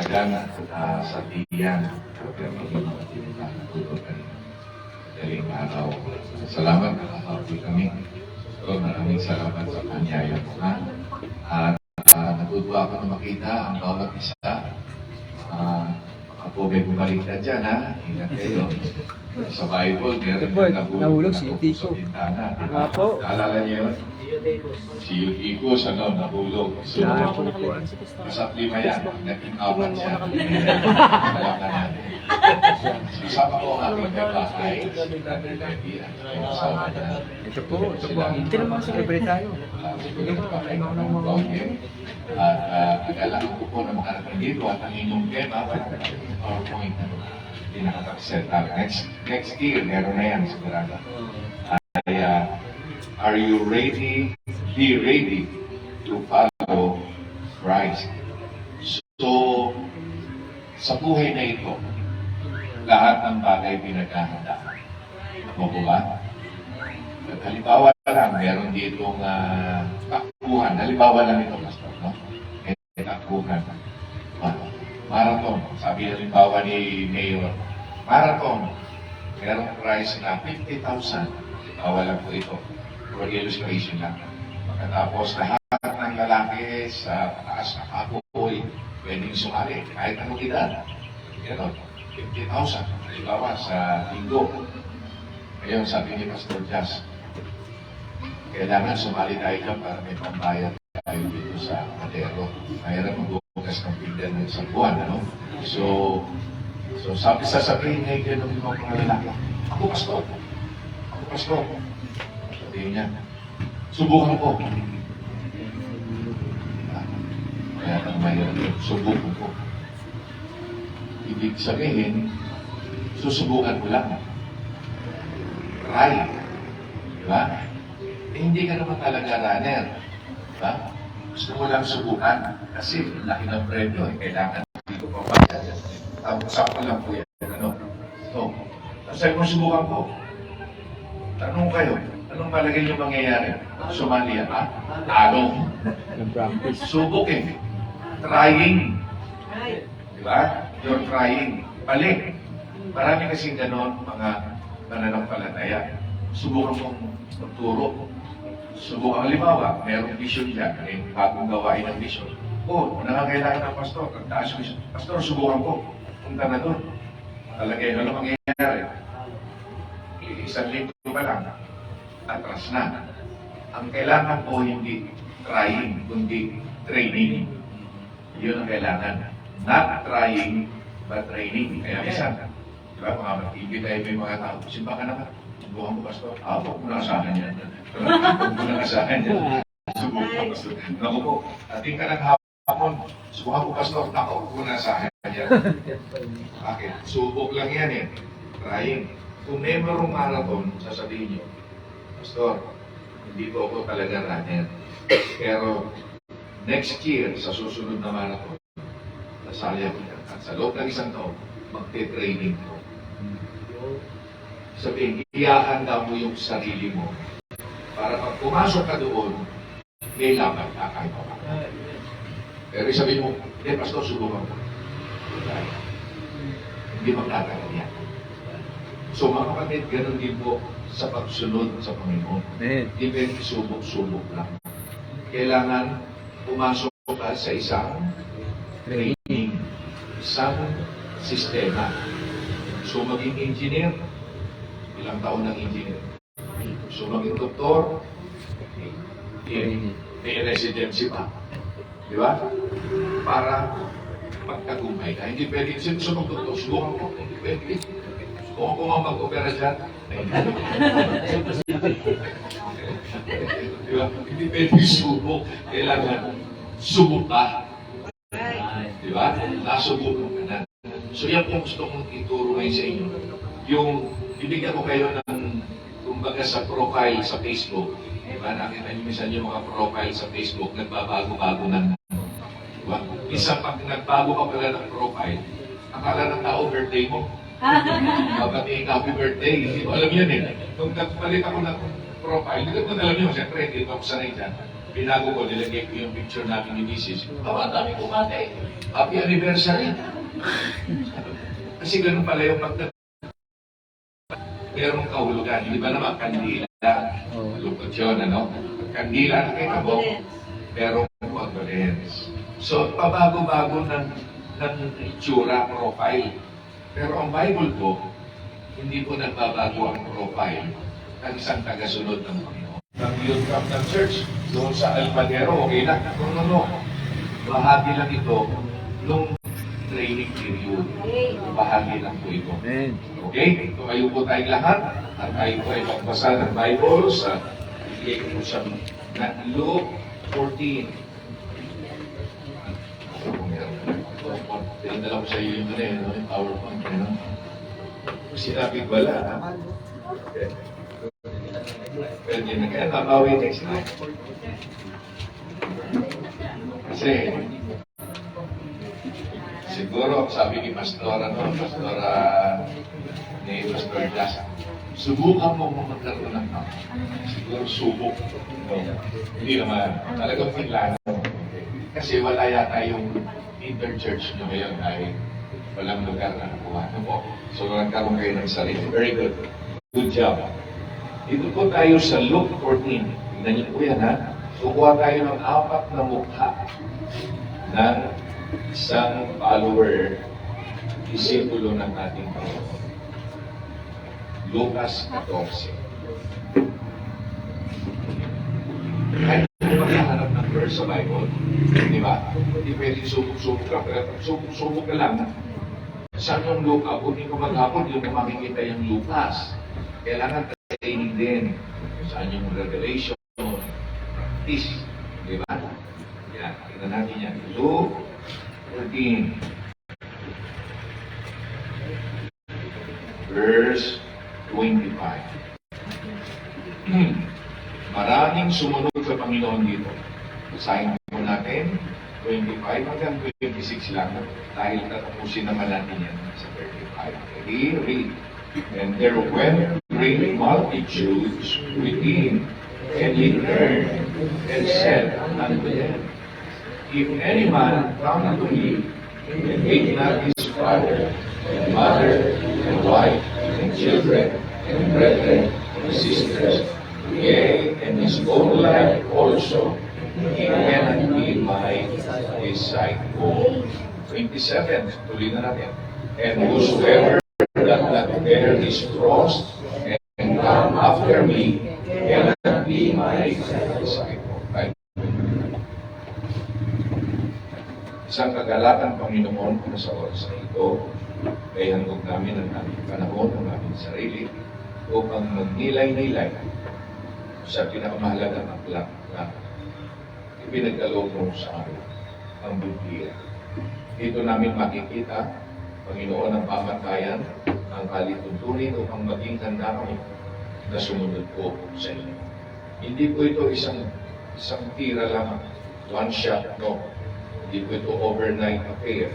dyan sa tiyan. Daling araw. Salamat, nakakapi kami. So, maraming salamat sa kanyaya mo na. At natutuwa ako na makita ang bawat isa. Ako may bumalik na dyan, ha? Ingat kayo. Sa Bible, meron nahulog si Tico. Naalala niyo yun? Si Yutikos, nahulog. So, kasat lima yan. Naging apat siya. Alam na natin. Kasama ko ang aking kabahay. Ito po. Ito naman sa libre tayo. At nag-alam ko po na makarating dito at ang inyong tema, PowerPoint na hindi nakapag-set up. Next year, meron na yan sigurado. Are you ready? Be ready to follow Christ. So, sa buhay na ito, lahat ng bagay pinaghahanda. Ako po ba? Halimbawa lang, meron ditong takbuhan. Halimbawa lang ito, Pastor, no? May takbuhan. Marathon. Sabi halimbawa ni Mayor, marathon. Merong price na 50,000. Halimbawa lang po ito. For illustration lang. Pagkatapos lahat ng lalaki sa taas na kapoy, pwedeng sumali. Kahit anong edad. Ganon. 50,000. Halimbawa sa linggo. Ngayon, sabi ni Pastor Jazz, kailangan sumali tayo dyan para may pambayad tayo dito sa Madero. Mayroon magbukas ng pindan ng isang buwan, ano? So sasabihin niya yung ganun yung mga lalaki. Ako, Pastor. Ako, Pastor. Sabihin niya, subukan ko. Kaya ang mayroon, subukan ko. Ibig sabihin, susubukan ko lang. Try. Diba? Hindi ka naman talaga runner. Diba? Gusto mo lang subukan. Kasi laki ng premyo. Kailangan dito pa pa. Sample lang po yan. Ano? So, sabi mo subukan ko. Tanong kayo, anong palagay niyo mangyayari? Sumali yan, ha? Talo. Subukin. Trying. Diba? You're trying. Balik. Marami kasing ganon mga mananampalataya. Subukan mong magturo. Subukan, halimbawa, mayroong vision dyan, may bagong gawain ng vision. Nangangailangan ng pastor, taas vision. Pastor, subukan ko. Punta na doon. Talagay, ano mangyayari? Isang linggo pa lang, atras na. Ang kailangan po hindi trying, kundi training. Yun ang kailangan. Not trying, but training. Kaya minsan, di ba, mga mag-TV tayo may mga tao, simba ka naman. Subukan mo, Pastor. Huwag mo nakasahan yan. Huwag mo nakasahan yan. Subukan, Pastor. Naku po, ating ka ng hapon. Subukan mo, Pastor. Naku, huwag mo nakasahan yan. Bakit? Subok lang yan eh. Trying. Kung may marong marathon, sasabihin nyo, Pastor, hindi po ako talaga runner. Pero next year, sa susunod na marathon, nasali ako yan. At sa loob ng isang taon, magte-training ko. Sabihin, ihahanda mo yung sarili mo para pag pumasok ka doon, may laban ka kahit pa. Pero sabihin mo, Pastor, subukan mo. Hindi magtatagal yan. So mga kapatid, ganun din po sa pagsunod sa Panginoon. Hindi pwede subok-subok lang. Kailangan pumasok ka sa isang training, isang sistema. So maging engineer, ilang taon ng engineer. So maging doktor, may residency pa. Di ba? Para magtagumpay ka. Hindi pwede, sino mag-doktor, subukan ko. Hindi pwede. Subukan ko nga mag-opera dyan. Di ba? Hindi pwede subok. Kailangan subok ka. Di ba? Nasubok ka na. So yan po gusto kong ituro ngayon sa inyo. Yung bibigyan ko kayo ng kumbaga sa profile sa Facebook. Diba? Nakita niyo minsan yung mga profile sa Facebook, nagbabago-bago ng diba? Isa pag nagbago ka pala ng profile, akala ng tao birthday mo. Babating happy birthday. Hindi ko alam yun eh. Nung nagpalit ako ng profile, hindi ko alam yun. Siyempre, hindi ko ako sanay dyan. Binago ko, nilagay ko yung picture namin ni Mrs. Ang dami kumate. Happy anniversary. Kasi ganun pala yung merong kahulugan. Di ba naman, kandila. Lukot yun, ano? Kandila, nakita mo? Merong condolence. So, pabago-bago ng itsura, profile. Pero ang Bible po, hindi po nagbabago ang profile ng isang tagasunod ng Panginoon. Ang youth camp ng church, doon sa Alpadero, okay na. No. Bahagi lang ito nung training period. Bahagi lang po ito. Okay? Tumayo po tayong lahat at tayo po ay magbasa ng Bible sa bigay ko sa Luke 14. Tinadala ko sa iyo yung yung PowerPoint. Sinabi ko wala, ha? Okay. Pwede na kaya nabawi next time. Kasi, siguro, sabi ni Pastor, ni Pastor Jas, subukan mo magkaroon ng tao. Siguro subok. No? Hindi naman. Talagang pinlano. Kasi wala yata yung interchurch nyo ngayon ay walang lugar na nakuha. Ano po? So, nagkaroon kayo ng sarili. Very good. Good job. Dito po tayo sa Luke 14. Tignan niyo po yan, ha? Kukuha tayo ng 4 na mukha ng isang follower, disipulo ng ating Panginoon. Lucas 14. Kahit magkahanap ng verse sa Bible, di ba? Hindi pwedeng subok-subok ka. Pero subok-subok ka lang. Saan yung Luca? Kung maghapon, yung makikita yung Lucas. Kailangan training din. Saan yung Revelation? Practice. Di ba? Yan. Tingnan natin yan. Luke 14. Verse 25. Maraming sumunod sa Panginoon dito. Basahin po natin, 25 hanggang 26 lang. Dahil tatapusin naman natin yan sa 35. Read. And there went great multitudes with him, and he turned and said unto them, If any man come unto me, and hate not his father, and mother, and wife, and children, and brethren, and sisters, yea, and his own life also, he cannot be my disciple. 27, tuloy na natin. And whosoever doth not bear his cross and come after me cannot be my disciple. Right? Isang kagalakan, Panginoon, na sa oras na ito, ay handog namin ang aming panahon, ang aming sarili, upang magnilay-nilay sa pinakamahalagang aklat na ipinagkaloob mo sa amin, ang Biblia. Dito namin makikita, Panginoon, ang pamatayan, ang kalituntunin upang maging handa kami na sumunod po sa inyo. Hindi po ito isang tira lang, one shot, no. Hindi po ito overnight affair.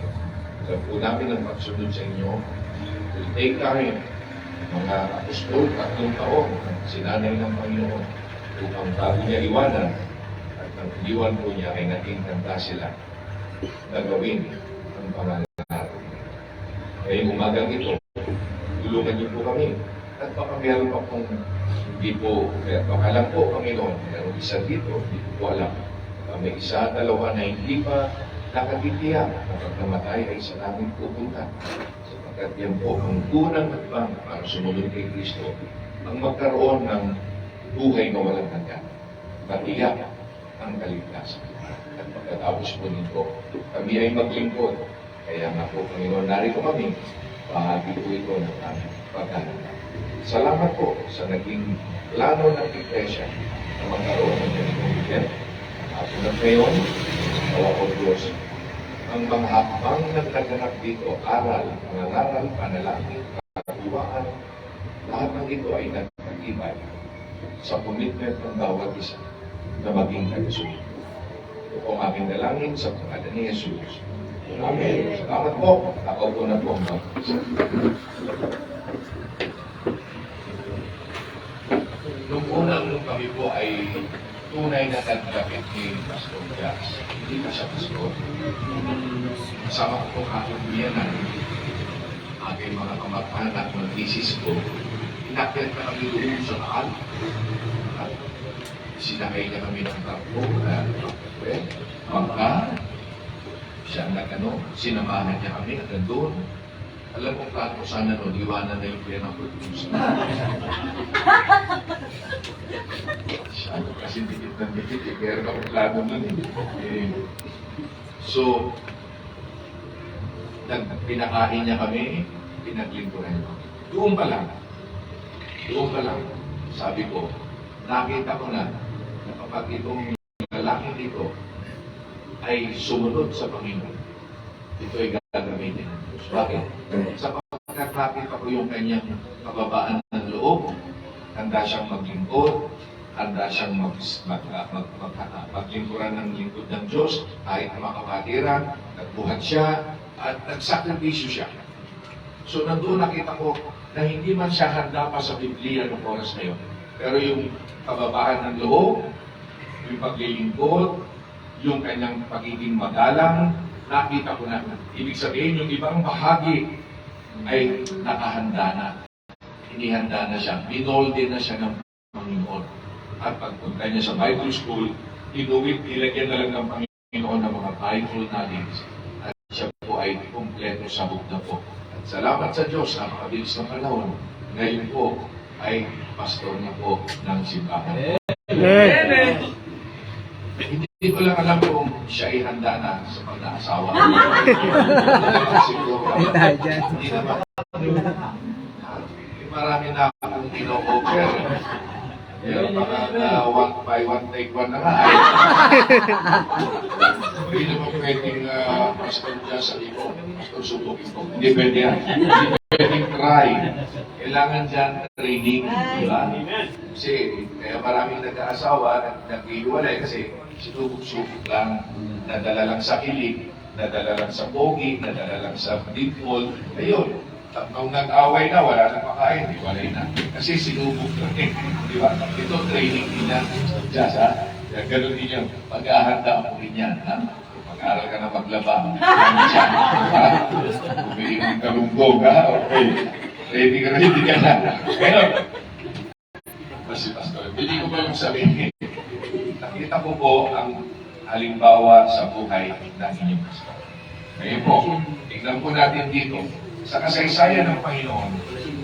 Alam po namin ang pagsunod sa inyo will take time. Mga apostol, 3 taon, sinanay ng Panginoon upang bago niya iwanan at nang iwan po niya ay naging handa sila na gawin ang pangalan. Ngayong umagang ito, tulungan niyo po kami. At baka meron pa pong hindi po, baka lang po, Panginoon, meron isa dito, hindi po alam. May isa, dalawa na hindi pa nakatitiyak na pag namatay ay sa namin pupunta. Sapagkat yan po ang unang hakbang para sumunod kay Kristo, ang magkaroon ng buhay na walang hanggan. Matiyak ang kaligtasan. At pagkatapos po nito, kami ay maglingkod. Kaya nga po, Panginoon, narito kami. Bahagi po ito ng aming pagkakita. Salamat po sa naging plano ng Iglesia na magkaroon ng ganitong event. At unang ngayon, nawa po Diyos, ang mga hakbang ng naganap dito, aral, pangaral, panalangin, katuwaan, lahat ng ito ay nagkakibay sa commitment ng bawat isa na maging nagsunod. Ito po ang aming dalangin sa pangalan ni Jesus. Amen. Salamat po. Nakaupo na po ang mag-isa. Nung unang kami po ay tunay na nagdapit ni Pastor Jazz. Hindi pa siya pastor. Kasama ko itong aking biyanan, aking mga kamag-anak at mga thesis ko, inakyat na kami doon sa taal. At sinakay niya kami ng truck bangka. Siya sinamahan niya kami hanggang doon. Alam mo, plano ko sana no, iwanan na yung pera ng producer. Siya, kasi dikit ng dikit, pero ako plano nun So, pinakain niya kami, pinaglingkuran niya. Doon pa lang, sabi ko, nakita ko na kapag itong lalaki dito ay sumunod sa Panginoon, ito ay gagamitin ng Diyos. Bakit? Sapagkat nakita ko yung kanyang kababaan ng loob, handa siyang maglingkod, handa siyang maglingkuran ng lingkod ng Diyos, kahit na makapatiran, nagbuhat siya, at nagsakripisyo siya. So nandoon nakita ko na hindi man siya handa pa sa Biblia ng oras na yun. Pero yung kababaan ng loob, yung paglilingkod, yung kanyang pagiging magalang, nakita ko na. Ibig sabihin, yung ibang bahagi ay nakahanda na. Inihanda na siya. Binolde na siya ng Panginoon. At pagpunta niya sa Bible School, ilagyan na lang ng Panginoon ng mga Bible knowledge. At siya po ay kumpleto sabog na po. At salamat sa Diyos, napakabilis ng panahon. Ngayon po ay pastor na po ng simbahan. Amen. Hindi ko lang alam kung siya ay handa na sa pag-aasawa. Siguro. Hindi naman. Marami na akong kino-offer. Pero parang one by one take one na nga. Hindi naman pwedeng pastor dyan sa imo. Pastor subukin ko. Hindi pwede yan. Hindi pwedeng try. Kailangan dyan training. Diba? Kasi kaya maraming nag-aasawa, nag-iwalay kasi sinubok-subok lang, nadala lang sa kilig, nadala lang sa pogi, nadala lang sa default. Ayun, nung nag-away na, wala nang makain, iwalay na. Kasi sinubok lang eh. Di ba? Ito training din yan. Diyas, ha? Kaya ganun din yan. Pag-ahanda mo rin yan, ha? Mag-aaral ka na maglaba. Diyan, ha? Bumili ng kalunggong, ha? Okay. Ready ka na. Ganun. Kasi pastor, hindi ko ba yung sabihin? Nakita ko po ang halimbawa sa buhay ng inyong pastor. Ngayon po, tignan po natin dito. Sa kasaysayan ng Panginoon,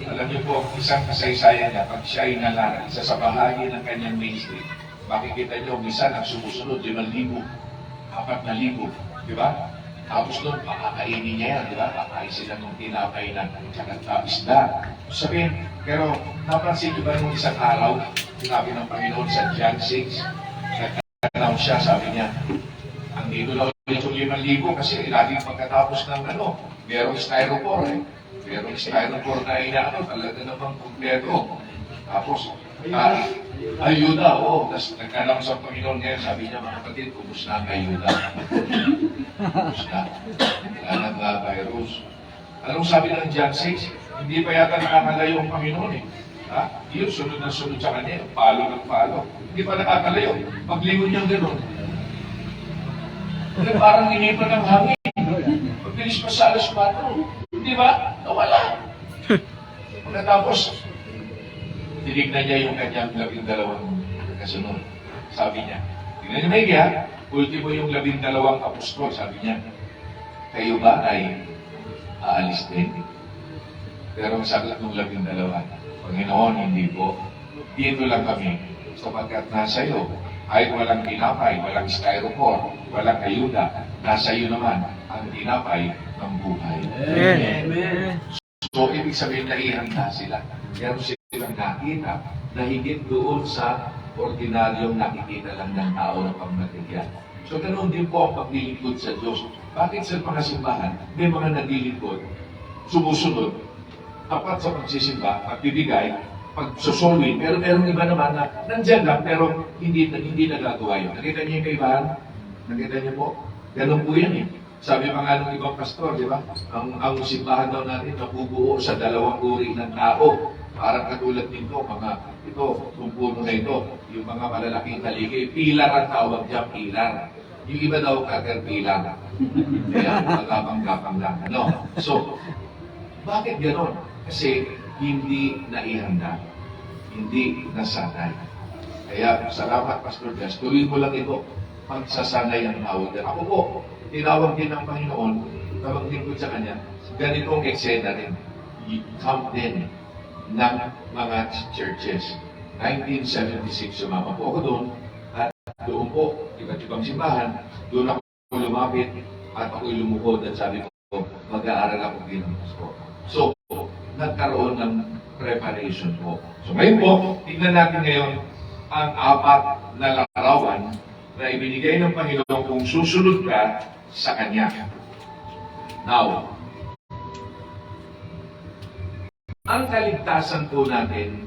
alam niyo po, isang kasaysayan niya, pag siya ay nalarang, isa sa bahagi ng kanyang ministry, makikita niyo, minsan ang sumusunod, 5,000, 4,000, di ba? Tapos doon, pakakainin niya yan, di ba? Kakain sila ng tinapay na isda. Sabihin, pero napansin niyo ba nung isang araw, sinabi ng Panginoon sa John 6, nag-announce siya, sabi niya, ang dito daw yung 5,000 kasi laging pagkatapos ng merong styrofoam eh. Merong styrofoam na talaga namang kompleto. Tapos, ayuda, Tapos nagkanaw sa Panginoon ngayon, sabi niya, mga kapatid, kumusta ang ayuda? Kumusta? Wala nang virus. Anong sabi ng John 6? Hindi pa yata nakakalayo ang Panginoon eh. Yun, sunod na sunod sa kanya, palo ng palo. Hindi pa nakakalayo. Paglingon niyang gano'n. Parang inipan ng hangin. Pagbilis pa sa alas 4. Di ba? Nawala. Pagkatapos, tinignan niya yung kanyang 12 kasunod. Sabi niya, tingnan niyo maigi ha, ultimo yung 12 apostol, sabi niya, kayo ba ay aalis din? Pero ang sagot ng 12, Panginoon, hindi po. Dito lang kami, sapagkat nasa iyo, ay walang tinapay, walang styrofoam, walang ayuda, nasa iyo naman ang tinapay ng buhay. Amen. So, ibig sabihin na ihanda sila. Pero silang nakita na higit doon sa ordinaryong nakikita lang ng tao na pagmaterial. So, ganoon din po ang paglilingkod sa Diyos. Bakit sa mga simbahan, may mga naglilingkod, sumusunod, tapat sa pagsisimba, pagbibigay, pagsusolwin, pero merong iba naman na nandyan lang, pero hindi nagagawa yun. Nakita niyo yung kaibahan? Nakita niyo po? Ganun po yan eh. Sabi pa nga ng ibang pastor, di ba? Ang simbahan daw natin nabubuo sa 2 uri ng tao. Parang katulad nito, ito, yung puno na ito, yung mga malalaking taligay, pilar ang tawag dyan, pilar. Yung iba daw, caterpillar. Kaya, magapang-gapang lang. Ano? So, bakit gano'n? Kasi, hindi naihanda. Hindi nasanay. Kaya, salamat, Pastor Jess. Tuloy mo lang ito. Pagsasanay ang tawag. Ako po, tinawag din ng Panginoon, tawagin ko sa Kanya, ganitong eksena rin. Camp din ng mga churches. 1976, sumama po ako doon. At doon po, iba't ibang simbahan, doon ako lumapit at ako'y lumukod at sabi ko, mag-aaral ako bilang pasto. So, nagkaroon ng preparation po. So ngayon po, tignan natin ngayon ang apat na larawan na ibinigay ng Panginoon kung susunod ka sa Kanya. Now, ang kaligtasan po natin,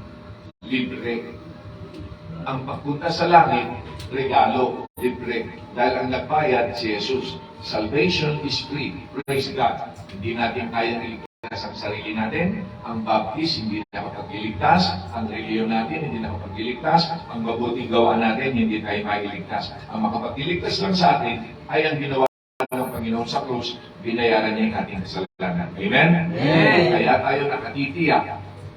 libre. Ang pagpunta sa langit, regalo, libre. Dahil ang nagbayad si Jesus. Salvation is free. Praise God. Hindi natin kaya iligtas ang sarili natin. Ang baptist, hindi nakapag-iligtas. Ang reliyon natin, hindi nakapag-iligtas. Ang mabuting gawa natin, hindi tayo mailigtas. Ang makapag-iligtas lang sa atin ay ang ginawa ng Panginoon sa krus, binayaran niya yung ating kasalanan. Amen? Amen. Kaya tayo nakatitiyak.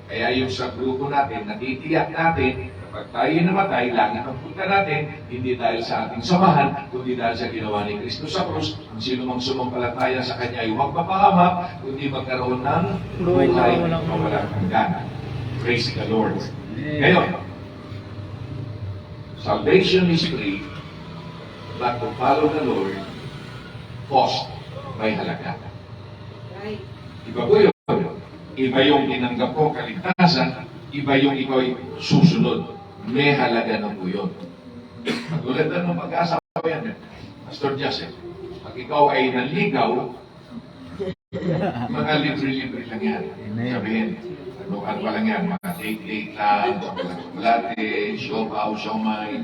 Kaya yung sa grupo natin, natitiyak natin, kapag tayo namatay, langit ang punta natin, hindi dahil sa ating samahan, kundi dahil sa ginawa ni Kristo sa krus. Ang sino mang sumampalataya sa Kanya ay huwag mapahamak, kundi magkaroon ng buhay na walang hanggan. Praise the Lord. Ngayon, salvation is free, but to follow the Lord, cost may halaga. Iba po yun. Iba yung tinanggap ko kaligtasan, iba yung ikaw ay susunod. May halaga na po yun. Katulad na ng mag-aasawa yan. Pastor Joseph, pag ikaw ay nanligaw, mga libre-libre lang yan. Sabihin, ano pa lang yan, mga date-date lang, chocolate, siopaw, siomay,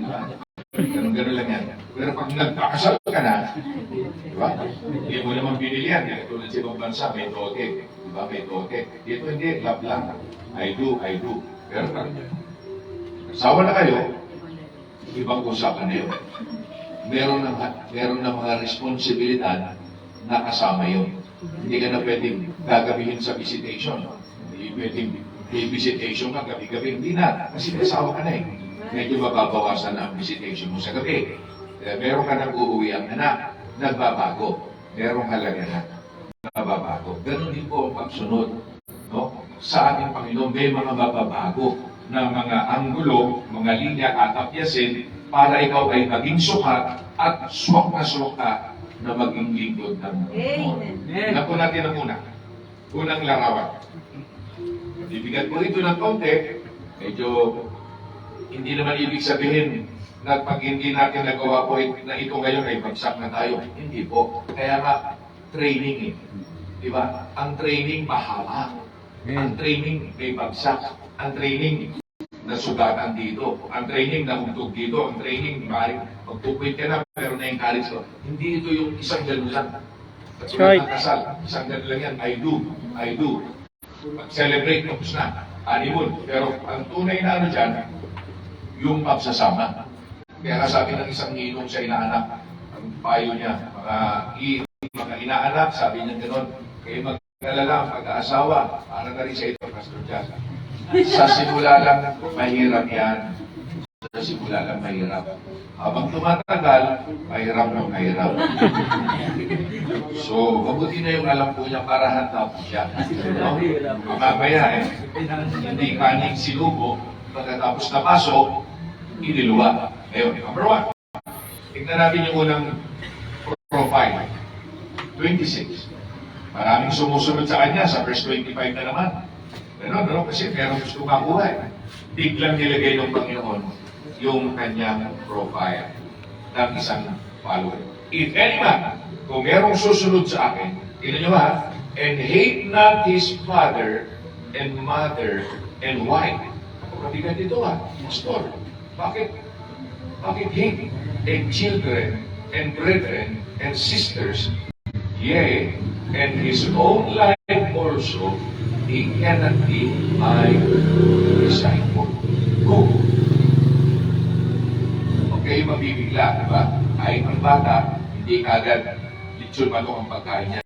ganun-ganun lang yan. Pero pag nagpakasal ka na, di ba? Hindi mo naman binili yan. Tulad sa ibang bansa, may tote. Di ba? May tote. Dito hindi, love lang. I do. Pero pag asawa na kayo, ibang usapan na yun. Meron na mga responsibilidad na kasama yun. Hindi ka na pwedeng gagabihin sa visitation. Hindi pwedeng may visitation ka gabi-gabi. Hindi na. Kasi asawa ka na eh. Medyo mababawasan ang visitation mo sa gabi. Meron ka nang uuwi ang anak, nagbabago. Merong halaga na, nagbabago. Ganun din po ang pagsunod. No? Sa ating Panginoon, may mga mababago na mga anggulo, mga linya at apyasin para ikaw ay maging sukat at suwak na suwak na maging lingkod ng Panginoon. Tignan po natin ang una. Unang larawan. Bibigat po ito ng konti, medyo hindi naman ibig sabihin na pag hindi natin nagawa po na ito ngayon ay bagsak na tayo. Hindi po. Kaya nga, training eh. Diba? Ang training mahaba. Ang training may bagsak. Ang training na sugatan dito. Ang training na hugtog dito. Ang training, maaaring mag-2-point ka na, pero na-encourage ko. Hindi ito yung isang gano'n lang. Katulad ng kasal. Isang gano'n lang yan. I do. Mag-celebrate, tapos na. Honeymoon. Pero ang tunay na ano dyan, yung pagsasama. Kaya nga sabi ng isang ninong sa inaanak, ang payo niya, mga inaanak, sabi niya gano'n, kayo mag-alala ang pag-aasawa, para na rin sa ito, Pastor Jan. Sa simula lang, mahirap yan. Sa simula lang, mahirap. Habang tumatagal, mahirap ng mahirap. So, mabuti na yung alam po niya para handa po siya. No? Mamaya hindi kaning sinubo, pagkatapos na pasok, iniluwa. Ngayon, number 1. Tignan natin yung unang profile. 26. Maraming sumusunod sa kanya sa verse 25 na naman. Pero kasi meron gusto makuha eh. Biglang nilagay ng Panginoon yung kanyang profile ng isang follower. If any man, kung merong susunod sa akin, tignan nyo ha, and hate not his father and mother and wife. Mabigat ito ha, pastor. Bakit hate? And children, and brethren, and sisters, yea, and his own life more also he cannot be my disciple. Go. Okay, mabibigla, di ba? Kahit ang bata, hindi agad litsyon manok ang pagkain niya.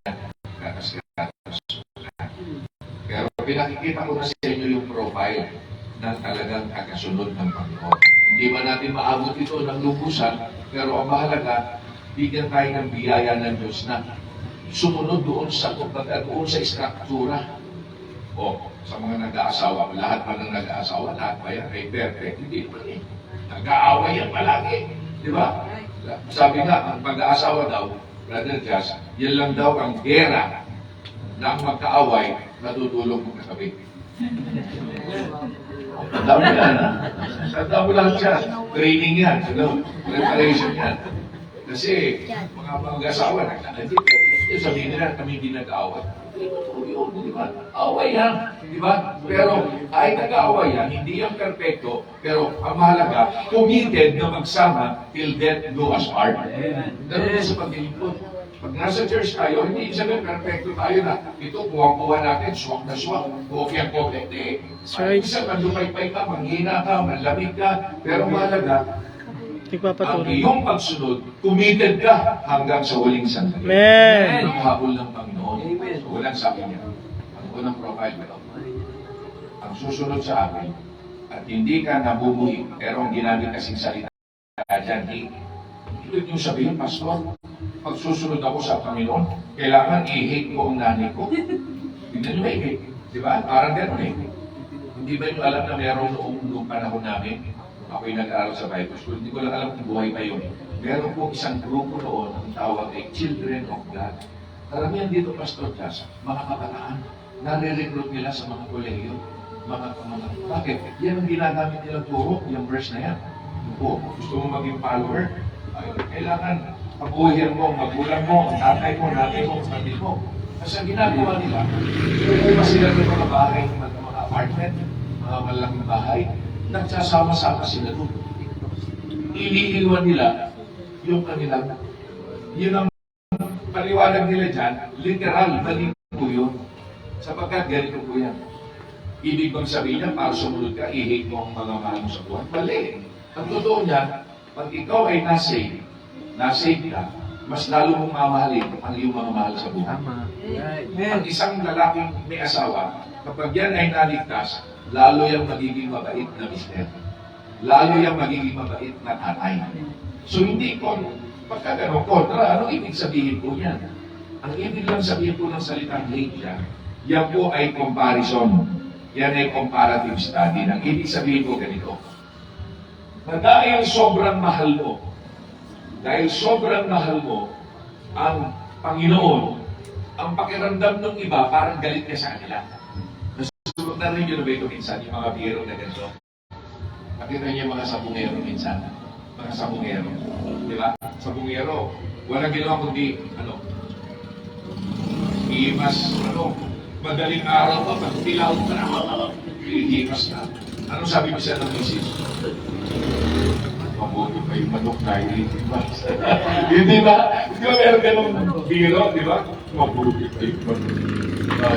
Gatas-gatas. Pero pinakikita ko na sa inyo yung profile ng talagang kakasunod ng Panginoon. Hindi man natin maabot ito ng lubusan, pero ang mahalaga, bigyan tayo ng biyaya ng Diyos na sumunod doon sa istruktura. O, sa mga nag-aasawa, lahat pa ng nag-aasawa, lahat ba yan ay perfect? Hindi pa rin. Nag-aaway yan palagi. Di ba? Sabi nga, ang pag-aasawa daw, Brother Jazz, yan lang daw ang gera na ang magkaaway, natutulog mo kagabi. Tandaan mo yan, ha? Tandaan mo lang siya. Training yan, preparation yan. Kasi, mga mag-asawa, sabihin nila, kami hindi nag-aaway. Di ba? Away yan. Di ba? Pero, kahit nag-aaway yan, hindi yan perfecto, pero ang mahalaga, committed na magsama till death do us part. Ganun sa paglilingkod. Pag nasa church tayo, hindi sabihin perfecto tayo na. Ito, kuha-kuha natin, swak na swak, kopya-kopya. Hindi. Isa, mandupay-pay ka, manghina ka, manlamig ka, pero mahalaga, ang iyong pagsunod, committed ka hanggang sa huling sandali. Amen. Ang habol ng Panginoon. So, walang sabi niya. Ang unang profile ko. Ang susunod sa akin, at hindi ka nabubuhi, pero ang ginamit kasing salita dyan, ibig niyo sabihin, Pastor, pag susunod ako sa Panginoon, kailangan i-hate ko ang nanay ko. Hindi niyo i-hate. Di ba? Parang gano'n eh. Hindi ba niyo alam na meron noong panahon namin? Ako'y nag-aaral sa Bible School. Hindi ko lang alam kung buhay pa yun. Meron po isang grupo noon, ang tawag ay Children of God. Karamihan dito, Pastor Jazz, mga kabataan, nare-recruit nila sa mga kolehiyo. Bakit? Yan ang ginagamit nilang turo, yung verse na yan. Po, gusto mo maging follower? Ay, kailangan pabuhin mo, magulang mo, ang tatay mo, nanay mo, kapatid mo. Kasi ang ginagawa nila, kumuha sila ng mga bahay, mga apartment, mga malaking bahay, nagsasama-sama sila doon. Iniiwan nila yung kanilang, yun ang paliwanag nila dyan, literal, mali po yun. Sapagkat ganito po yan. Ibig bang sabihin niya, para sumunod ka, i-hate mo ang mga mahal mo sa buhay? Mali. Ang totoo niya, pag ikaw ay nasave ka, mas lalo mong mamahalin ang iyong mga mahal sa buhay. Ang isang lalaking may asawa, kapag yan ay naligtas, lalo yung magiging mabait na mister. Lalo yung magiging mabait na tatay. So hindi ko, pagka gano'n, kontra, anong ibig sabihin po yan? Ang ibig lang sabihin po ng salitang hate yan po ay comparison. Yan ay comparative study. Ang ibig sabihin po ganito, na dahil sobrang mahal mo ang Panginoon, ang pakiramdam ng iba, parang galit ka sa kanila. Narinig nyo na ba ito minsan, yung mga biro na ganito? Nakita niyo yung mga sabungero minsan. Mga sabungero. Di ba? Sabungero. Walang ginawa kundi, imas, madaling araw pa, pag tilaw ka na, imas na. Anong sabi mo siya ng misis? Mabuti pa yung manok na imas. Hindi ba? Di ba meron ganong biro, di ba? Mabuti pa yung manok na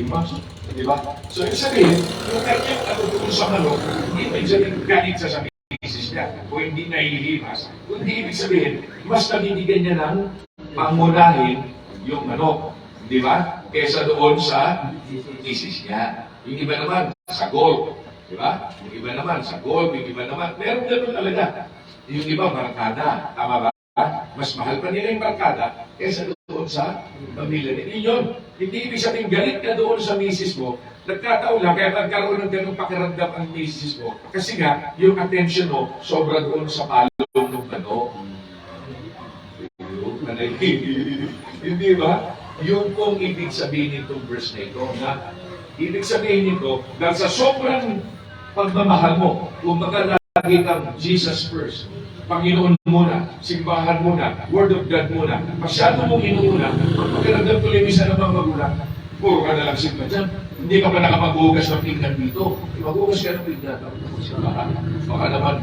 imas. Diba? So, yung sabihin, yung kanyang doon sa manok, hindi ibig sabihin galit sa misis niya o hindi nahihimas. Kundi ibig sabihin, mas nabibigyan niya ng pangunahin yung manok. Di ba? Kesa doon sa misis niya. Yung iba naman, sa gold. Di ba? Yung iba naman, sa gold. Yung iba naman, meron ganun talaga. Yung iba, barkada. Tama ba? Mas mahal pa nila yung barkada kesa doon sa pamilya nila. Yun, hindi ibig sabihin galit ka doon sa misis mo, nagkataon lang, kaya nagkaroon ng ganung pakiramdam ang misis mo. Kasi nga, yung attention mo, sobra doon sa palong ng manok. Hindi ba? Yun pong ibig sabihin nitong verse na ito. Na, ibig sabihin nito, dahil sa sobrang pagmamahal mo, kung lagi kang Jesus first, Panginoon muna, simbahan muna, Word of God muna. Masyado mong inuuna. Pagkiramdam tuloy misa ng mga magulang, puro ka na lang simba dyan. Hindi ka pa nakapag-ugas ng pinggan dito. Mag-ugas ka ng pinggan. Baka naman,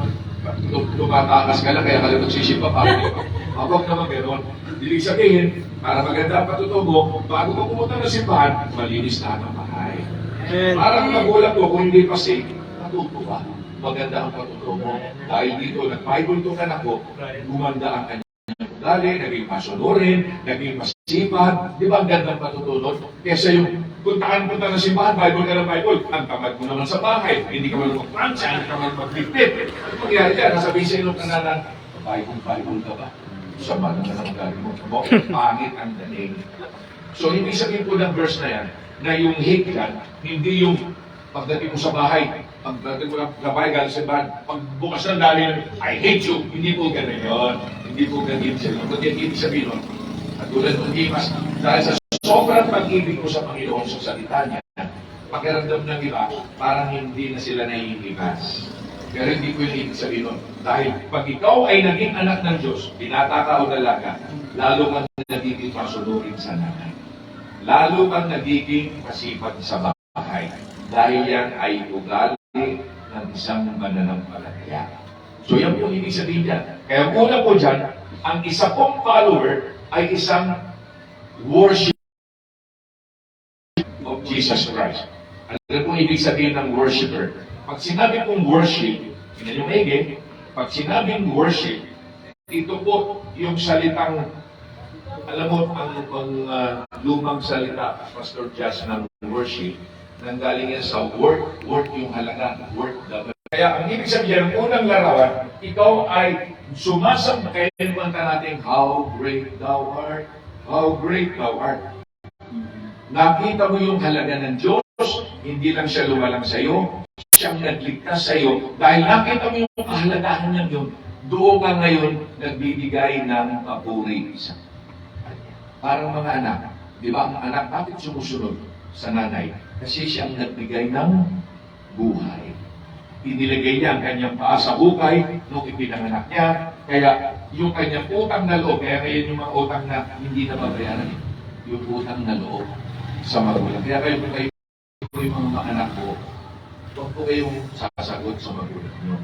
Tumatakas ka lang, kaya ka lang magsisimba pa. Huwag naman gano'n. Ibig sabihin, para maganda ang patuto mo, bago ka pumunta ng simbahan, malinis lahat ang bahay. Amen. Parang magulang ko, kung hindi pa safe, matuto ka. Maganda ang patuto mo. Dahil dito, nag-Bible to ka na ko, gumanda ang kanyang ugali, naging masunurin, naging masipag. Di ba ang gandang patutunod? Kesa yung punta ng simbahan, Bible ka ng Bible, ang tamad mo naman sa bahay, hindi ka marunong mag-pransya, hindi ka marunong mag-flip-flip. Ano mangyari dyan? Nasabihin sa ilong kananan, Bible ka ba? Sama naman ang ugali mo. Pangit ang dating. So, hindi sabihin po ng verse na yan, na yung hate yan, hindi yung pagdating mo sa bahay, pagdating mo sa bahay, galing sa bahay, pagbukas ng dali, I hate you. Hindi po ganun yun. Hindi po ganun sila. Kundi hindi sabihin nun, at tulad ng Dimas, dahil sa sobrang pag-ibig ko sa Panginoon sa salita niya, pakiramdam ng iba, parang hindi na sila naiibigas. Pero hindi ko yung ibig sabihin nun. Dahil pag ikaw ay naging anak ng Diyos, binata ka o dalaga, lalo kang nagiging masunurin sa nanay. Lalo kang nagiging masipag sa bahay. Dahil yan ay ugali ng isang mananampalataya. So yan po yung ibig sabihin dyan. Kaya una po dyan, ang isa pong follower ay isang worship of Jesus Christ. Ano pong ibig sabihin ng worshiper? Pag sinabi pong worship, yun yung maigi, pag sinabing worship, ito po yung salitang, alam mo, ang lumang salita, Pastor Jazz, ng worship, nanggaling yan sa work yung halaga, work dapat. Kaya ang ibig sabihin, ang unang larawan, ikaw ay kaya kumanta natin, how great thou art, how great thou art. Nakita mo yung halaga ng Diyos, hindi lang siya lumalang sa iyo, siyang nagligtas sa iyo. Dahil nakita mo yung kahalagahan ng yun, doon ka ngayon nagbibigay ng papuri sa parang mga anak. Di ba? Ang anak, bakit sumusunod sa nanay? Kasi siyang nagbigay ng buhay. Inilagay niya ang kanyang paa sa hukay nung ipinanganak niya. Kaya yung kanyang utang na loob, kaya ngayon yung mga utang na hindi na mabayaran, yung utang na loob sa magulang. Kaya kayo yung mga anak ko, huwag po kayong sasagot sa magulang nyo.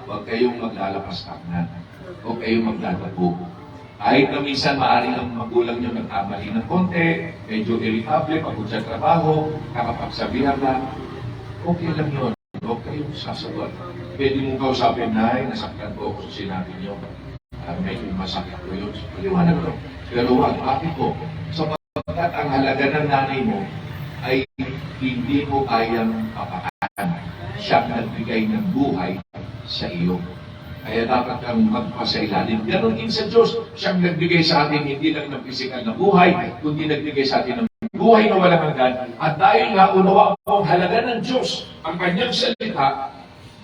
Huwag kayong maglalapas taknan. Huwag kayong maglalabo. Kahit na minsan maaaring ang magulang nyo nagkamali ng konti, medyo irritable, pagod sa trabaho, kakapagsabihan na, okay lang yun. Huwag kayong sasagot. Pwede mong kausapin na, nasaktan ko ako sa sinabi nyo. Medyo masakit ko yun. Paliwanag ko. Pero huwag, bakit po? Sapagkat ang halaga ng nanay mo ay hindi mo kayang papakan. Siya nagbigay ng buhay sa iyo. Kaya dapat kang magpasailalim. Ganon din sa Diyos. Siyang nagbigay sa atin hindi lang ng pisikal na buhay, kundi nagbigay sa atin ng buhay na walang hanggan. At dahil nga unawa ang halaga ng Diyos, ang kanyang salita,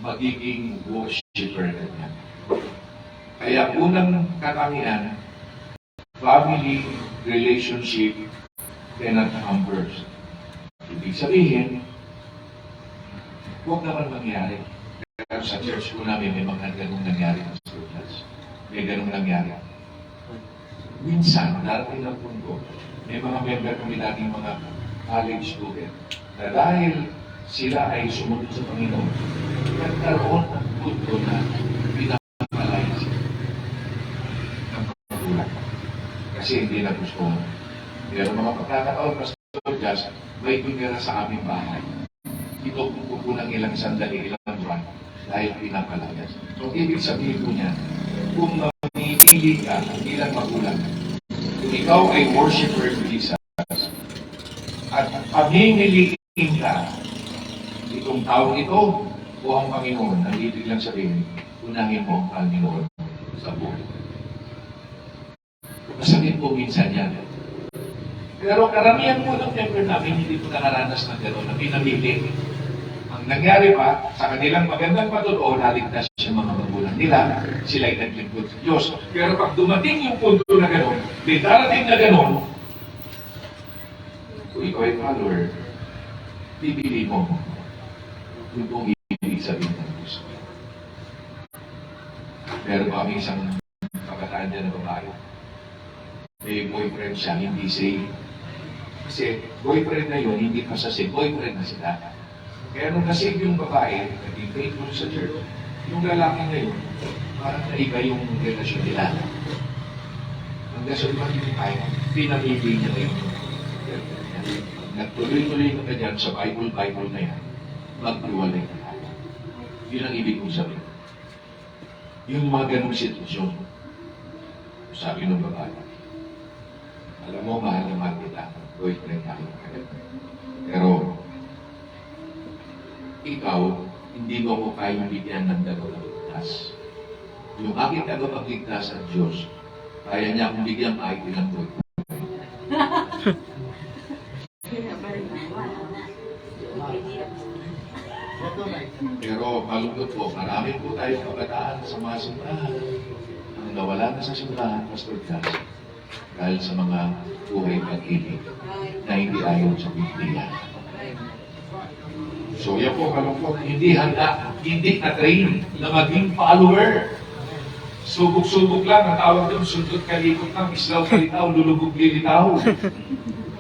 magiging worshiper ka niya. Kaya unang katangian, family relationship cannot come first. Ibig sabihin, huwag naman mangyari. Pero sa church ko namin, may mga ganong nangyari sa students. May ganong nangyari. Minsan, darating ng punto, may mga member kami nating mga college student na dahil sila ay sumunod sa Panginoon, nagkaroon ng punto na pinapalay sila ng magulang. Kasi hindi na gusto mo. Pero mga pagkakataon, Pastor Jazz, may tumira sa aming bahay. Ito po ng ilang sandali, ilang buwan, dahil pinapalayas. So, ibig sabihin po niya, kung mamimili ka bilang magulang, kung ikaw ay worshiper of Jesus, at pamimiliin ka, itong taong ito, o ang Panginoon, ang ibig lang sabihin, unahin mo ang Panginoon sa buhay. Masakit po minsan yan. Pero karamihan po ng member namin, hindi po nakaranas ng gano'n, na pinamili. Ang nangyari pa, sa kanilang magandang patutuo, naligtas yung mga magulang nila, sila ay naglingkod sa Diyos. Pero pag dumating yung punto na gano'n, may darating na gano'n, kung ikaw ay follower, bibili mo yung kung ibig sabihin ng Diyos. Pero kami isang pagkataan dyan na babae, may boyfriend siya, hindi safe. Kasi boyfriend na yun, hindi pa sa safe, boyfriend na sila. Kaya nung nasave yung babae, naging faithful sa church, Yung lalaki ngayon, parang naiba yung relasyon nila. Hanggang sa ibang hindi tayo, pinamili niya ngayon yung girlfriend niya. Nagtuloy-tuloy ka dyan sa Bible na yan, maghiwalay ka tayo. Yun ang ibig kong sabihin. Yung mga ganong sitwasyon, sabi ng babae, alam mo, mahal na mahal kita, boyfriend tayo. Pero, ikaw, hindi mo ako kayang bigyan ng tagapagligtas. Yung aking tagapagligtas at Diyos, kaya niya akong bigyan kahit ilang boyfriend. Pero malungkot po, marami po tayong kabataan sa mga simbahan ang nawala na sa simbahan, Pastor Gas, dahil sa mga buhay pag-ibig na hindi ayon sa Biblia. So yan po, malungkot, hindi handa, hindi na-train na maging follower. Subok-subok lang, ang tawag doon, sundot kalikot ng islaw kalitaw, lulubog lilitaw.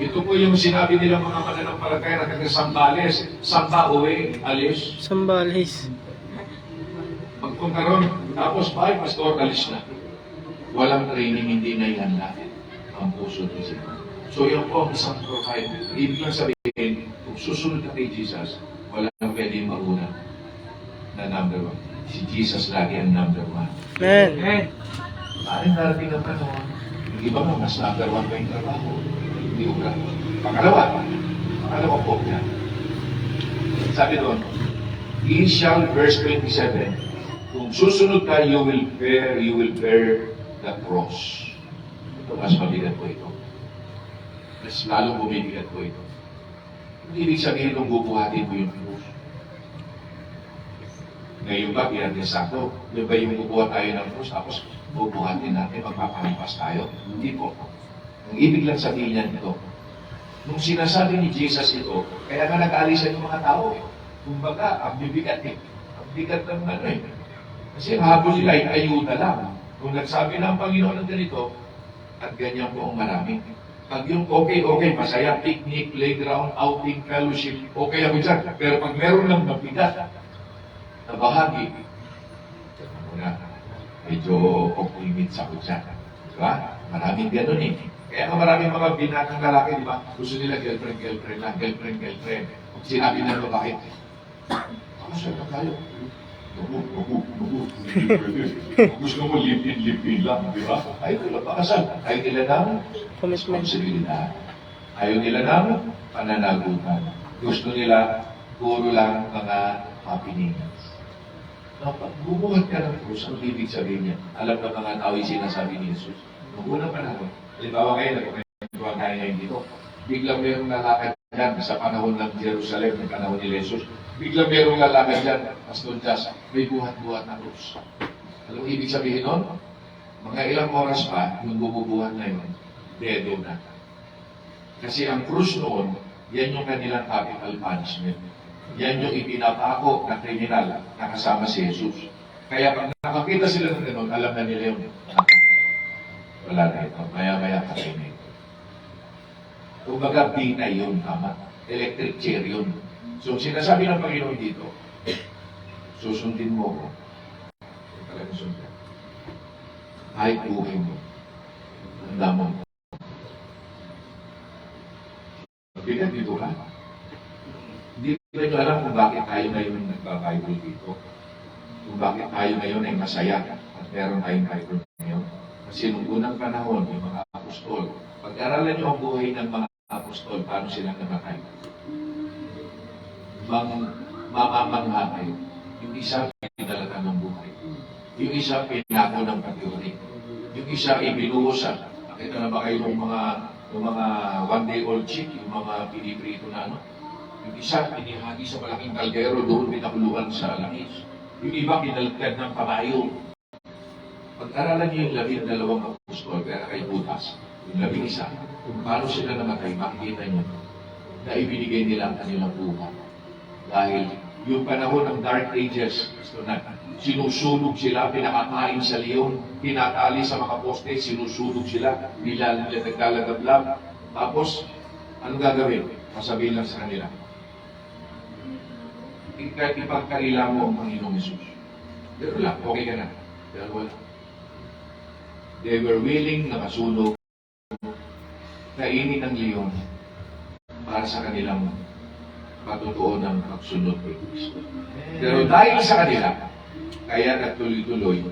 Ito po yung sinabi nilang mga mananampalataya na taga-Sambales, Samba uwi, alis. Sambales. Pagpunta ron, tapos bye, pastor, alis na. Walang training, hindi na ihanda ang puso at isipan. So yan po ang isang profile. Ibig lang sabihin, kung susunod ka kay Jesus, walang pwedeng mauna na number one. Si Jesus lagi ang number one. Amen. Maaaring darating ang panahon, yung iba mo, mas number one pa yung trabaho. Hindi ko lang. Pangalawa po yan. Sabi doon, he shall, verse 27, kung susunod ka, you will bear the cross. Ito, mas mabigat po ito. Mas lalong bumibigat po ito. Hindi ibig sabihin nung bubuhatin mo yung cross. Ngayon ba, Biyernes Santo, yung ba yung bubuhat tayo ng cross, tapos bubuhatin natin, magpapahampas tayo? Hindi po. Ang ibig lang sabihin niyan ito, nung sinasabi ni Jesus ito, kaya nga nag-aalisan yung mga tao eh. Kumbaga, ang bibigat eh. Ang bigat ng ano eh. Kasi ang habol nila ay ayuda lang. Kung nagsabi ng Panginoon ng ganito, at ganyan po ang marami. Pag yung okay, masaya, picnic, playground, outing, fellowship, okay ako dyan. Pero pag meron lang mabigat na bahagi, muna, medyo off-limits ako dyan. Diba? Maraming ganun eh. Kaya maraming mga binatang lalaki, di ba? Gusto nila girlfriend lang, girlfriend. Kung sinabi ng babae, kasal na tayo. Nugu. Gusto mo lipin lang, di ba? Ayaw nila pakasal. Ayaw nila ng responsibilidad. Ayaw nila ng pananagutan. Gusto nila puro lang mga happenings. Pag bumuhat ka ng krus, ang ibig sabihin niya, alam ng mga tao yung sinasabi ni Jesus. Noong unang panahon, halimbawa ngayon, nagkakwentuhan tayo ngayon dito, biglang mayroong lalakad dyan sa panahon ng Jerusalem, ng panahon ni Jesus. Biglang mayroong lalakad dyan, Pastor Jas, may buhat-buhat na krus. Alam ibig sabihin nun? Mga ilang oras pa, yung bumubuhat na yun, dedo na. Kasi ang krus noon, yan yung kanilang capital punishment. Yan yung ipinapako na kriminal na kasama si Jesus. Kaya pag nakakita sila ng gano'n, alam na nila yun. Wala na ito. Maya-maya katay na ito. Kumbaga, binay yun, tama. Electric chair yun. So, sinasabi ng Panginoon dito, susundin mo ko. Talagang sundin. Kahit buhay mo. Handa mo. Mabigat dito ka. Hindi ba nyo alam kung bakit tayo ngayon nagbabible dito? Kung bakit tayo ngayon ay masaya at meron tayong Bible ngayon? Kasi nung unang panahon, yung mga apostol, pag-aralan nyo ang buhay ng mga apostol, paano sila namatay? Mamamangha kayo. Yung isa, pinalatan ng buhay. Yung isa, pinako ng pag-iurik. Yung isa, ibinuhusan. Nakita na ba kayo ng mga one-day-old chick, yung mga piniprito na ano? Yung isa, pinihagi sa malaking kaldero, doon pinakuluan sa langis. Yung iba, pinalagkad ng kabayo. Pag-aralan niyo yung 12 apostol, kaya kay Judas, yung 11, kung paano sila namatay, makikita niyo na ibinigay nila ang kanilang buhay. Dahil yung panahon ng Dark Ages, sinusunog sila, pinakakain sa leon, pinatali sa mga poste, sinusunog sila, naglalagablab. Tapos, ano gagawin? Masabihin lang sa kanila, ipagkaila mo ang Panginoong Hesus. Pero lang, okay ka na. Pero wala. They were willing na masunog, kainin ng leon para sa kanilang patutuo ng pagsunod kay Kristo. Pero dahil sa kanila, kaya nagtuloy-tuloy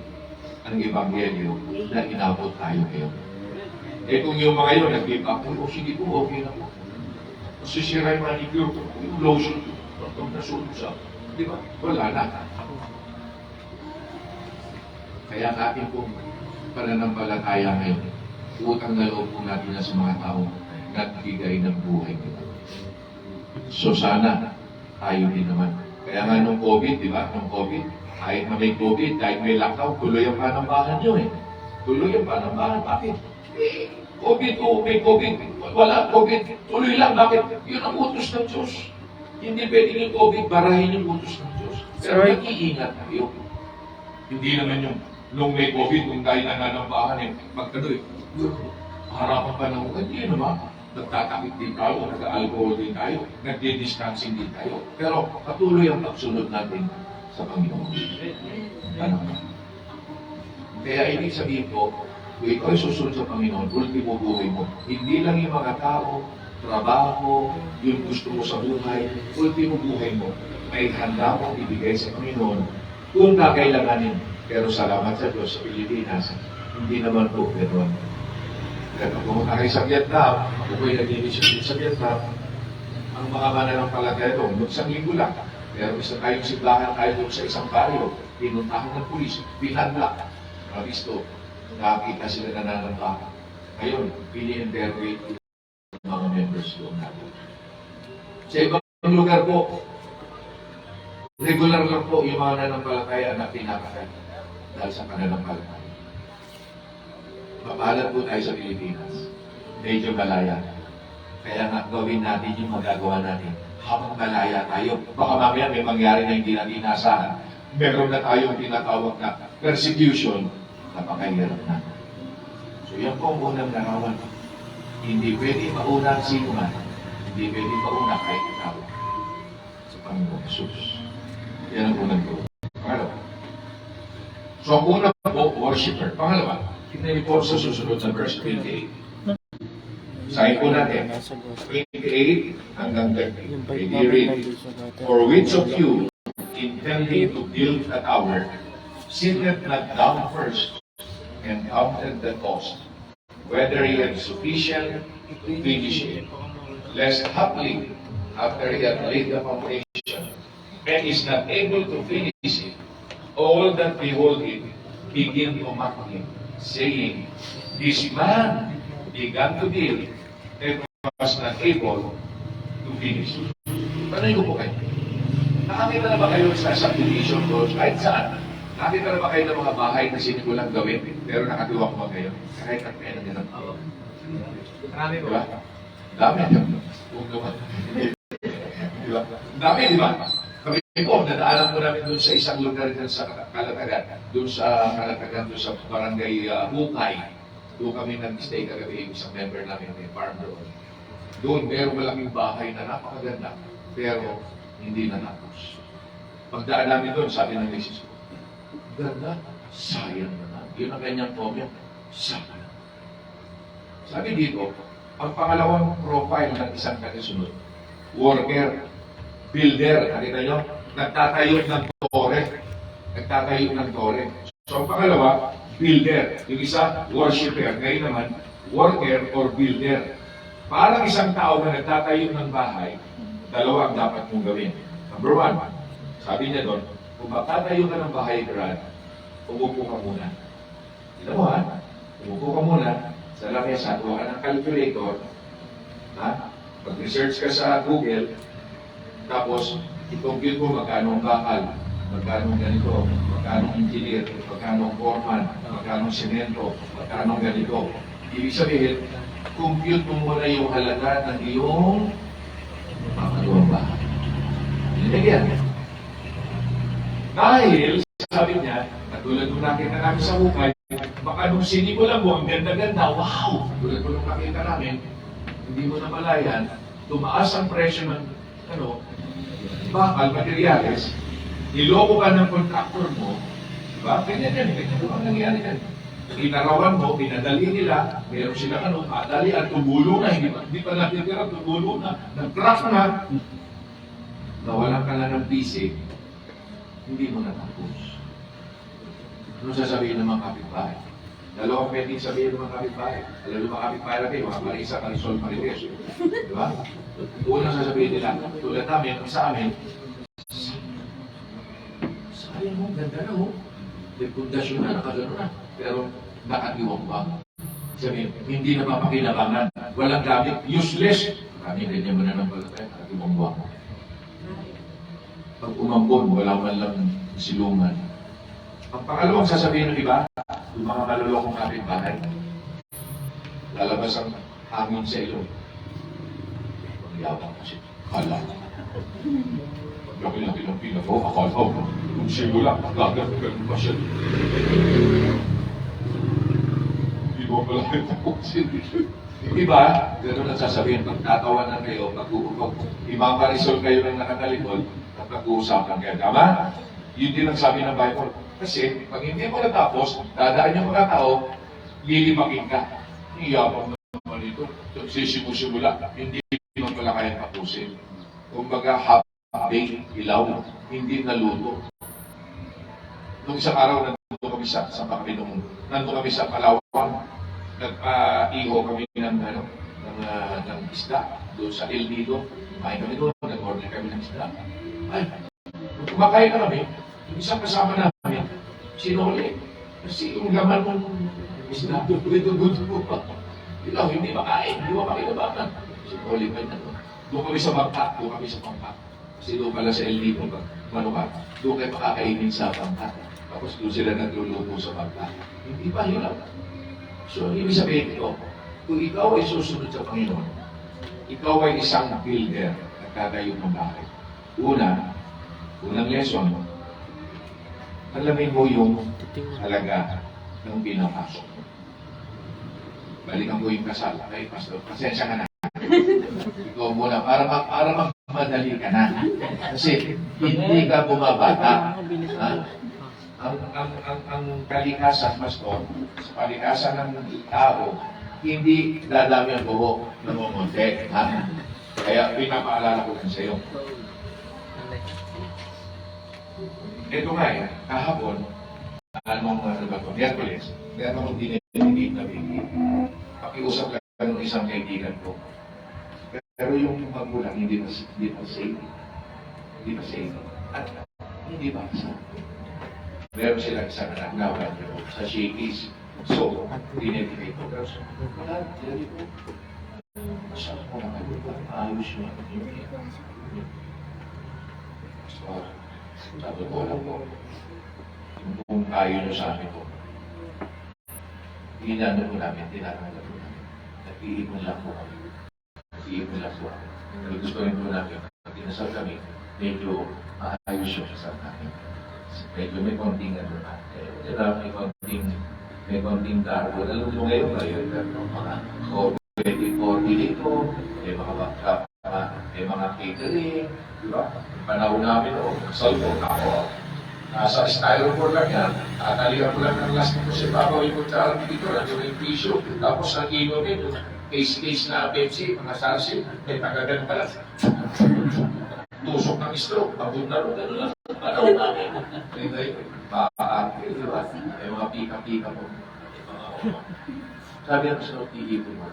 ang Ebanghelyo na inabot tayo ngayon. Eh kung yung mga yun, nag-give up, o sige po, okay na po. Masisira yung manicure ko, yung lotion ko, pag nasunog sa, di ba? Wala na. Kaya ang ating pong pananampalataya ngayon, utang na loob po natin na sa mga tao nagbigay ng buhay nila. So sana, tayo din naman. Kaya nga nung COVID, di ba? Nung COVID, kahit na may COVID, kahit may lockdown, tuloy ang panambahan nyo eh. Tuloy ang panambahan. Bakit? COVID o may COVID. Wala COVID. Tuloy lang. Bakit? Yun ang utos ng Diyos. Hindi pwedeng yung COVID, barahin yung utos ng Diyos. Pero nag-iingat tayo. Hindi naman yung nung may COVID, kung tayo nananambahan eh, magkanoy, harapan pa ng hindi naman. Nagtatakit din tayo, nag-alcohol din tayo, nagdi-distancing din tayo. Pero patuloy ang pagsunod natin sa Panginoon. Ano? Kaya ibig sabihin ko, kung ikaw ay susunod sa Panginoon, ultimo buhay mo. Hindi lang yung mga tao, trabaho, yung gusto mo sa buhay, ultimo buhay mo, may handa mong ibigay sa Panginoon kung kakailanganin. Pero salamat sa Diyos sa Pilipinas, hindi naman po ganoon. Kaya kung pumunta kayo sa Vietnam, ako po'y nag-inisip sa Vietnam, ang mga mananampalataya doon, isang linggo lang. Pero isa tayong simbahan tayo doon sa isang baryo, pinuntahan ng pulis, pinadla. Mabisto, nakakita sila nananambahan. Ngayon, pini-interrogate yung mga members doon natin. Sa ibang lugar po, regular lang po yung mga nananampalataya na pinapatay dahil sa pananampalataya. Mapahalat po tayo sa Pilipinas. Medyo malaya. Kaya nga gawin natin yung magagawa natin. Habang malaya tayo, baka mamaya may mangyari na hindi natin inasahan. Meron na tayong tinatawag na persecution. Napakahirap na. So yan po ang unang larawan. Hindi pwede mauna ang sino man. Hindi pwede mauna kahit ikaw. Sa Panginoon Jesus. Yan ang unang po. Pangalawa. So ang una po, worshiper. Pangalawa, tingnan po sa susunod na verse 28. Sahin po natin, 28 hanggang 30. Ready, read. For which of you, intending to build a tower, sitteth not down first, and counted the cost, whether he had sufficient to finish it, lest haply, after he had laid the foundation, and is not able to finish it, all that behold it begin to mock him, saying, this man began to build and was not able to finish. Tanong ko po kayo, nakakita na ba kayo sa subdivision doon, kahit saan? Nakakita na ba kayo ng mga bahay na sinigulang gawin, pero nakatiwak mo kayo? Kahit at kaya na ganun. Marami po. Diba? Dami. Huwag naman. Diba? Dami, di ba? Kami po, nadaanan po namin doon sa isang lugar dyan sa Kalatagan. Doon sa Kalatagan, doon sa barangay Hukay. Doon kami nag-stay kagabi, isang member namin may farm doon. Doon, meron malaking bahay na napakaganda, pero hindi natapos. Pagdaan namin doon, sabi ng misis ko, ganda, sayang naman. Yun ang kanyang comment, sayang. Sabi dito, ang pangalawang profile ng isang kasunod, worker, builder, nakita nyo, nagtatayo ng tore. Nagtatayo ng tore. So, ang pangalawa, builder. Yung isa, worshiper. Ngayon naman, worker or builder. Parang isang tao na nagtatayo ng bahay, dalawa ang dapat mong gawin. Number one, sabi niya doon, kung magtatayo ka ng bahay, Brad, umupo ka muna. Tignan mo ha, umupo ka muna, sa lamesa, kuha ka ng calculator, ha? Mag-research ka sa Google, tapos, i-compute mo magkano ang bakal, magkano ganito, magkano engineer, magkano foreman, magkano semento, magkano ganito. Ibig sabihin, compute mo muna yung halaga ng iyong pangalawa bahay. Yan. Dahil, sabi niya, katulad nung nakita namin sa Hukay, baka nung sinigulan mo, ang ganda-ganda, wow! Tulad nung nakita namin, hindi mo na malayan, tumaas ang presyo ng bakal, materials, niloko ka ng contractor mo, Diba? Ganyan yan. Ganyan ang nangyari yan. Inarawan mo, pinadali nila, meron silang madali at tumulo na, hindi pa natitira, tumulo na, nag-crack na. Nawalan ka na ng PC, hindi mo natapos. Ano sasabihin ng mga kapitbahay? Dalawang pwedeng sabihin ng mga kapitbahay. Alam mo mga kapitbahay lagi, mga Marisa, Marisol, Marites. Di ba? Unang sasabihin nila, tulad namin, sa amin, sayang mo, ganda na mo. May pundasyon na, nakagano na. Pero nakatiwag ba? Sabihin, hindi na mapakinabangan. Walang gamit, useless. Kami, ganyan mo na ng balatay, nakatiwag ba? Pag umambon, wala man lang silungan. Ang pangalawang sasabihin ng iba, yung mga malulokong kapitbahay, lalabas ang hangin sa ilong. Magyabang kasi, kala. Laki-laki ng pinagawa, akala ko, kung simula, gagawin pa siya. Hindi mo pala tapusin. Iba, gano'n ang sasabihin, pagtatawanan kayo, imaparisol kayo ng nakatalikod, at pag-uusapan kayo. Tama? Yun din ang sabi ng Bible. Kasi, pag hindi mo natapos, dadaan yung mga tao, lilimakin ka. Iyabang naman ito. Sisimusimula, hindi mo pala kaya tapusin. Kumbaga, habang ilaw, hindi naluto. Nung isang araw, nandito kami sa Panginoon. Nandito kami sa Palawan. Nag-iho kami ng isda doon sa El Nido. Kumain kami doon, nag-order kami ng isda. Ay, kumakain na kami. Yung isang kasama namin, sinuli. Kasi yung laman ng isda, dugo pa. Ilaw, hindi makain, hindi makakinabangan. Sinuli pa na doon. Doon kami sa bangka, Kasi doon pala sa El Nido, doon kayo makakainin sa bangka. Tapos doon sila nagluluto sa bangka. Hindi pa hirap. So, ibig sabihin ito, kung ikaw ay susunod sa Panginoon, ikaw ay isang builder na gagayong ng bahay. Unang lesson, alamin mo yung halaga ng pinapasok mo. Balikan ko yung kasal. Okay, Pastor, pasensya ka na. Ikaw muna, para magmadali ka na. Kasi hindi ka bumabata. Ha? Ang kalikasan, Pastor, sa kalikasan ng tao, hindi dadami ang buhok na mumunti. Ha? Kaya pinapaalala ko lang sa iyo. Ito nga kahapon, Miyerkules, meron akong dinidikit na bigit. Pakiusap lang ng isang kaibigan ko. Pero yung magulang, hindi pa safe. Hindi pa safe. At hindi pa safe. Meron silang isang anak na sa Shakey's. So, dinidikit ko. Pero wala, dinidikit ko. Masyado ko na kayo. Ayos yun. So, sabi ko lang po, kung kayo nyo sa amin po, inano po namin, tinatanggal po namin. Nag-iipon lang po kami. Nag-iipon lang po kami. Pero gusto rin po namin, pag tinasal kami, medyo maayos yung kasal namin. Medyo may konting ano na. May konting darbo. Alam mo ngayon, mga 40 dito, may mga backup, may mga catering, di ba? Panahon namin o, cellphone ako. Nasa styrofoam lang yan. Tatalihan ko lang ng last ko si Papa, yung kutsara dito, nandiyo yung tissue. Tapos ang inumin, case na Pepsi, mga sarsi, may tagagan pala. Tusok ng stroke, abot na rin, gano'n lang. Panahon namin. Paakil, di ba? May mga pika-pika po. Sabi ang sunod, iipon mo.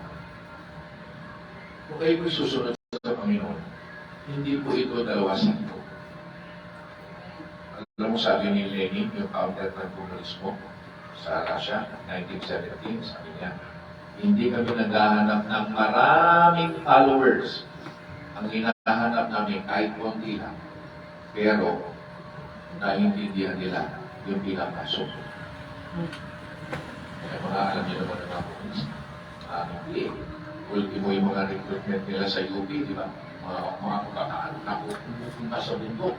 Kung kayo po'y susunod sa Panginoon, hindi po ito dalawasan po. Alam mo, sabi ni Lenin, yung founder ng komunismo sa Russia, 1917, sabi niya, hindi kami naghahanap ng maraming followers. Ang hinahanap namin kahit konti lang. Pero, naiintindihan nila yung pinapasok. Kaya mga alam niyo naman ng mga komunista. Hindi. Ultimo yung mga recruitment nila sa UP, di ba? Mga pagkakaano na pupunta sa mundo.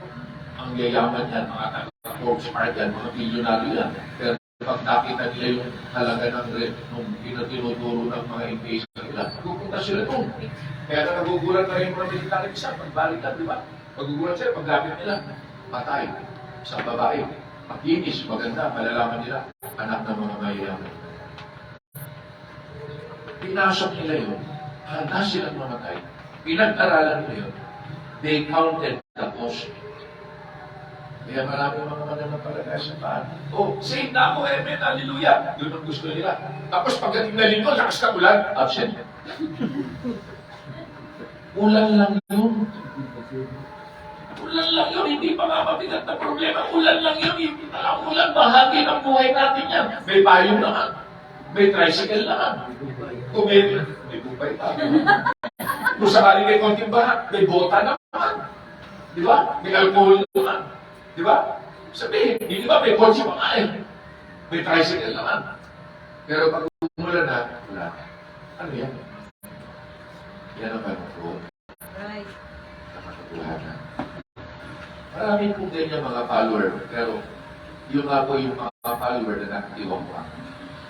Ang yayaman yan, mga taga-Forbes Park yan, mga bilyonaryo yan. Pero pag nakita nila yung halaga ng nung tinuturo ng mga investors nila, pupunta sila doon. Kaya nagugulat na rin mga military isa, pagbalikan, di ba? Magugulat sila, paglapit nila, patay, isang babae. makinis, maganda, malalaman nila, anak ng mga mayayaman. Pinasok nila yun, handa silang mamatay. Pinag-aralan nila yun. They counted the cost. Kaya marami mga mananampalataya sa paan. Oh, save na ako, amen, hallelujah. Yun ang gusto nila. Tapos pagdating na linggo, lakas ka ulan, absent. Ulan lang yun. Ulan lang yun, hindi pa nga mabigat na problema. Ulan lang yun, hindi pa lang ulan. Bahagi ng buhay natin yan. May payong naman. May tricycle naman. Kung may bupay pa. Kung sakali may konting baha, may bota naman. Di ba? May alcohol naman. Di ba? Sabihin, hindi ba may kotse pa nga eh. May tricycle naman. Pero pag umulan na, wala. Ano yan? Yan ang pagkakuha. Right. Nakakatuhanan. Marami pong ganyan mga follower, pero yung ako yung mga follower na nakatiwang-wang.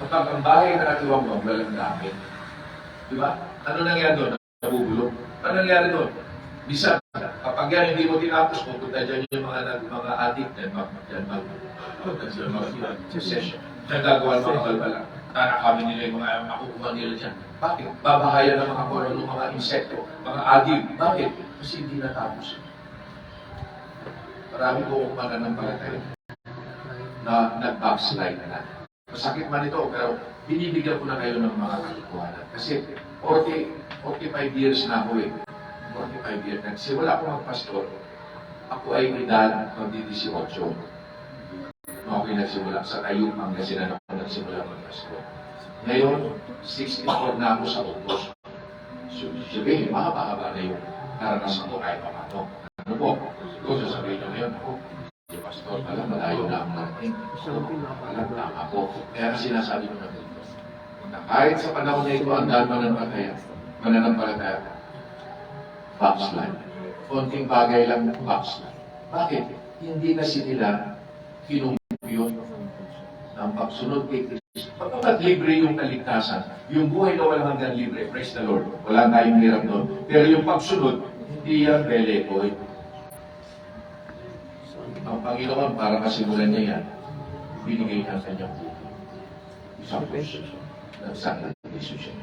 Kapag ang bahay na nakatiwang-wang, walang gamit. Di ba? Ano nangyari doon? Nabubulok. Ano nangyari doon? Bisa, kapag yan hindi mo tinapos, pupunta dyan yung mga addict na session. Diyan gagawa ng mga kalbala. Kami nila yung mga makukuha nila dyan. Bakit? Babahayan ng mga koron ng mga insekto, mga addict. Bakit? Kasi hindi natapos. Marami po mananampalataya na nag-backslide na. Masakit man ito, pero binibigyan ko na kayo ng mga katotohanan. Kasi 45 years na ako eh. 45 years. Nagsimula ako magpastor. Ako ay edad magdi-18. Nung ako'y nagsimula sa Tayum, Pangasinan ako nagsimula magpastor. Ngayon, 64 na ako sa utos. So, sabihin, mahaba-haba na yung karanasan ko kahit paano. Ano po? Kung sasabihin nyo ngayon, ako, si pastor pala, malayo na ang natin. Alam, tama po. Kaya sinasabi ko na dito, na kahit sa panahon na ito, ang dahil mananampalataya, backslide. Konting bagay lang backslide. Bakit? Hindi na sila kinumpiyon ng pagsunod kay Kristo. Pagkakat libre yung kaligtasan, yung buhay na walang hanggang libre, praise the Lord, wala tayong hirap doon. Pero yung pagsunod, hindi yan belekoy. Ang Panginoon, para masimulan niya yan, binigay ng kanyang buhay. Isang puso. Nagsakripisyo siya.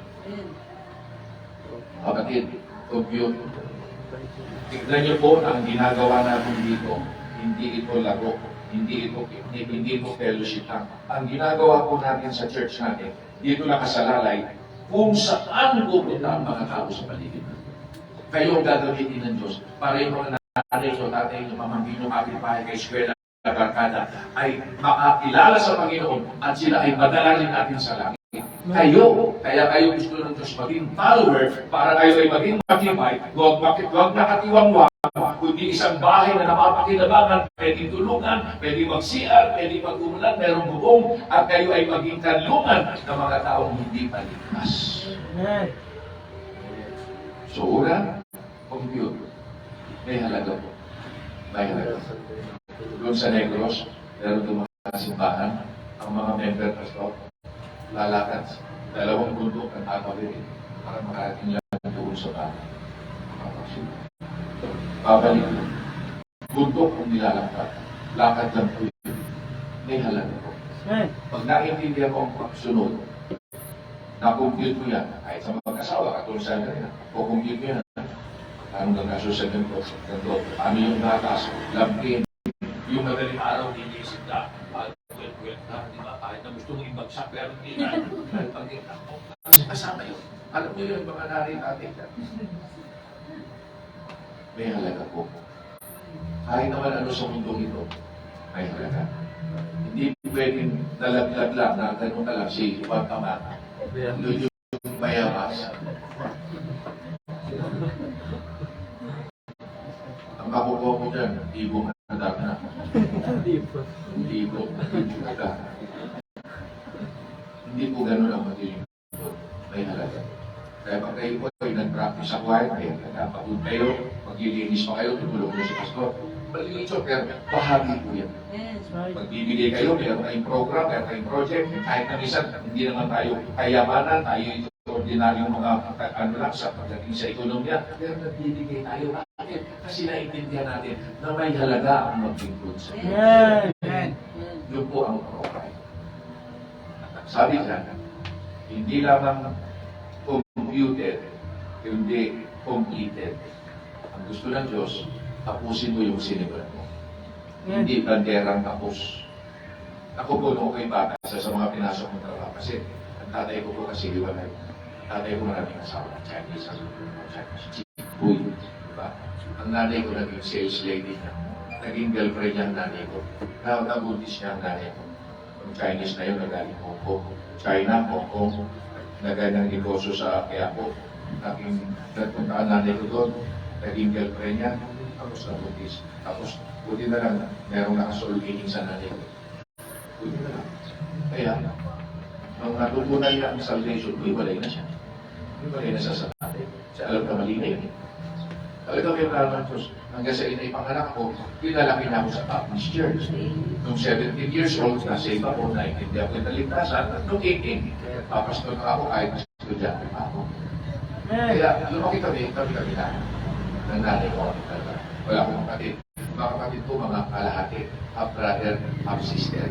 Kapatid, yun. Tignan niyo po ang ginagawa natin dito. Hindi ito lago. Hindi ito fellowship lang. Ang ginagawa po natin sa church natin, dito nakasalalay, kung saan pupunta ang mga tao sa paligid. Kayo ang gagamitin ng Diyos para yung mga nanay nyo, tatay nyo, pamangkin nyo, kapitbahay, kay eskwela, barkada, ay makakilala sa Panginoon at sila ay madala rin natin sa langit. Kaya kayo gusto ng Diyos maging follower para kayo ay maging matibay, huwag nakatiwang-wang, kundi isang bahay na napapakinabangan, pwedeng tulungan, pwedeng mag-CR, pwedeng mag-umulan, merong bubong, at kayo ay maging kanlungan ng mga taong hindi paligtas. So, una, compute. May halaga po. May halaga. Doon sa Negros, meron doon mga simbahan, ang mga member pastor, lalakad, dalawang bundok ang tatawirin para makarating lang doon sa bahay. Babalik doon. Bundok kung nilalakad. Lakad lang po yun. May halaga po. Pag naintindihan ko ang pagsunod, na-compute ko yan, kahit sa mag-asawa, katulad sa rin, kukumpute ko yan. Anong nagkaso sa ganito? Ano yung nakas? Lambin. Yung madaling araw, nilisip na. Di ba? Kahit na gusto mong ibagsak, pero hindi na. Kasi kasama yun. Alam niyo yung mga narin natin. May halaga po. Kahit naman ano sa mundo ito, may halaga. Hindi pwedeng nalaglag lang, nakatanong ka lang si Juan Tama. Doon yung mayabas. Ang makukuha ko dyan, ibong hanap na. Ibong hanap. Hindi po ganun ang matiling. May halaga. Kaya pag kayo po ay nag-practice sa quiet, kaya nagpapagod kayo, maglilinis pa kayo, tutulong mo si Pastor. Malilicho, pero bahagi po yan. Magbibigay kayo, meron tayong program, meron tayong project, kahit na minsan, hindi naman tayo kayamanan, tayo ito ordinaryong mga ano lang sa pagdating sa ekonomiya, pero nagbibigay tayo. Bakit? Kasi naintindihan natin na may halaga ang maglingkod sa Diyos. Amen. Yun po ang pride. Sabi dyan, hindi lamang computed, hindi completed. Ang gusto ng Diyos, tapusin mo yung sinimulan mo. Hindi banderang tapos. Ako po noong ko'y bata sa mga pinasok ng trabaho kasi ang tatay ko po kasi hiwalay. Ang tatay ko maraming asawa, Chinese, Uy, diba? Ang nanay ko naging sales lady niya. Naging girlfriend niya ang nanay ko. Nabuntis niya ang nanay ko. Ang Chinese na yun, nagaling Hong Kong. China, Hong Kong. Naganyang negosyo sa Quiapo. Nagpunta ang nanay ko doon. Naging girlfriend niya. Tapos nabuntis. Tapos, buti na lang, merong nakasolving sa nanay ko. Buti na lang. Kaya, nung natutunan niya ang salvation, iwalay na siya. Iwalay na siya sa tatay. Siya alam ka mali na yun. Talagang may plano ng Diyos. Hanggang sa inay panganak ko, pinalaki na ako sa Baptist Church. Nung 17 years old, nasa iba ko, naintindihan ko yung naligtasan. At nung 18, papastor na ako kahit estudyante pa ako. Kaya lumaki kami na. Ng nanay ko. Wala akong kapatid. Mga kapatid ko, mga kalahati. Half brother, half sister.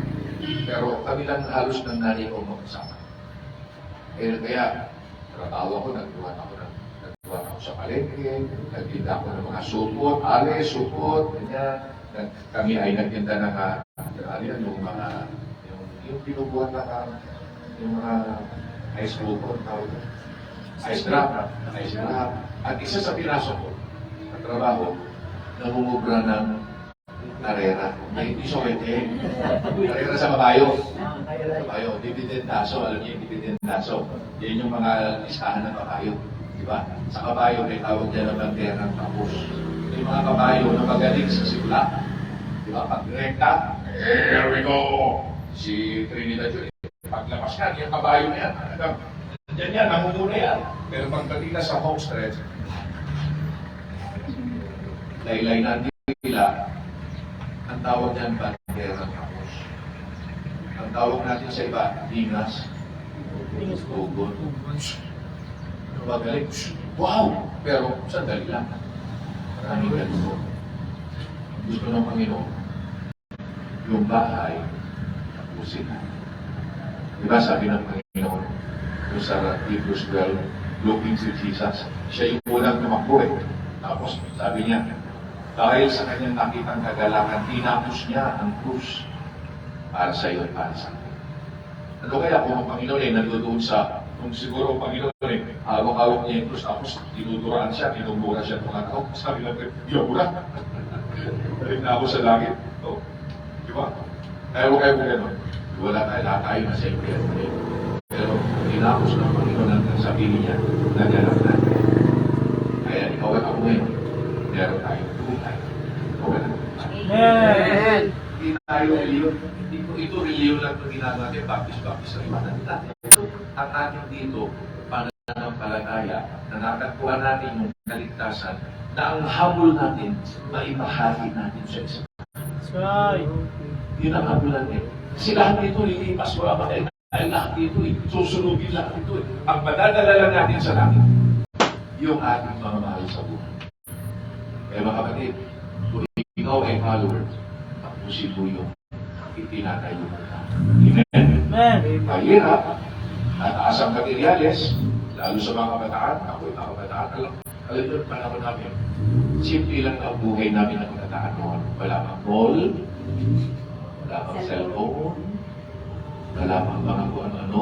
Pero kami lang halos ng nanay ko magkasama. Kaya, trabaho ako, nagtuwan ako sa palengke, nagtinda ako ng mga supot, supot, ganyan. Kami ay nagtinda ng yung pinubuhat na yung mga ice supot, ice drop. At isa sa pinasok ko, sa trabaho, namumubra ng karera. Hindi sobrete. Karera sa kabayo. Kabayo, dividendaso. Alam niyo yung dividendaso. Yan yung mga listahan ng kabayo. Diba? Sa kabayo, may tawag dyan ng banderang tapos. Yung mga kabayo na magaling sa simula. Diba? Pag rekta, here we go! Si Trinidad yun. Paglabas yan, yung kabayo na yan. Diyan yan, namumuna yan. Pero pagdating na sa home stretch, laylay natin nila, ang tawag niyan banderang tapos. Ang tawag natin sa iba, dinas. Tugon. Magaling. Wow! Pero sandali lang. Maraming ganito. Gusto ng Panginoon, yung bahay, tapusin na. Diba sabi ng Panginoon, yung sa Hebrews 12, looking to Jesus, siya yung unang tumakbo eh. Tapos sabi niya, dahil sa kanyang nakitang kagalakan, tinapos niya ang krus para sa iyo at para sa akin. Ano kaya kung ang Panginoon ay nandoon sa kung siguro ang Panginoon eh, hawak-hawak niya yung krus, tapos tinuduraan siya, tinubura siya ng mga tao. Sabi natin, yabura. Balik na ako sa langit. So, di ba? Kaya huwag kayo gano'n. Wala tayo, lahat tayo na sa impyerno. Pero tinapos ng Panginoon ang sabihin niya, naganap natin. Kaya ikaw at ako ngayon, meron tayong tunay. Ikaw at ako. Amen. Hindi tayo reliyon. Ito reliyon lang ito ginagawa natin, baptist na iwanan natin. Ang ating dito, pananampalataya, na nakatagpuan natin yung kaligtasan, na ang habol natin, maibahagi natin sa isa. That's right. Yun ang habol natin. Kasi lahat dito, lilipas, wala ba kayo? Ay lahat dito susunugin lahat dito Ang madadala lang natin sa langit, yung ating mga mahal sa buhay. Kaya mga kapatid, kung ikaw ay follower, tapusin mo yung itinatayo mo. Amen? Amen. Mahirap, at asang materyales, lalo sa mga kabataan, ako'y mga kabataan, alam nyo, panahon namin, simple lang ang buhay namin ng kabataan noon. Wala pang mall, wala pang cellphone, wala pang mga kung ano,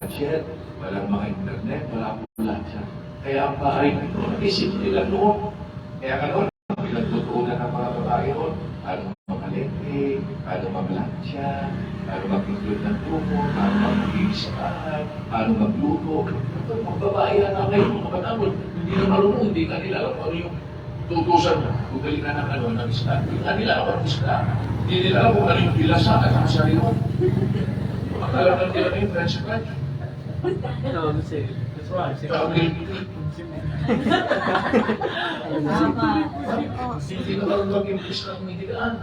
gadget, walang mga internet, wala pang lahat siya. Kaya ang bahay nito, isip nila noon. Kaya ka noon, pinagtutunan ng mga babae noon, paano makalente, paano maglansya, paano mag-include ng grupo, paano mag-ibig sa bahay, paano magluto. Ito, mga babae na ngayon, mga katamol, hindi na marunong, hindi ka nila alam ano yung tutusan mo. Gugaling na ng ano, ng isla. Hindi ka nila alam ang isla. Hindi nila alam kung ano yung bilasa at ang sarili. Akala na nila na yung French fries. No, that's right. Hindi na marunong mag-English na kumidigaan.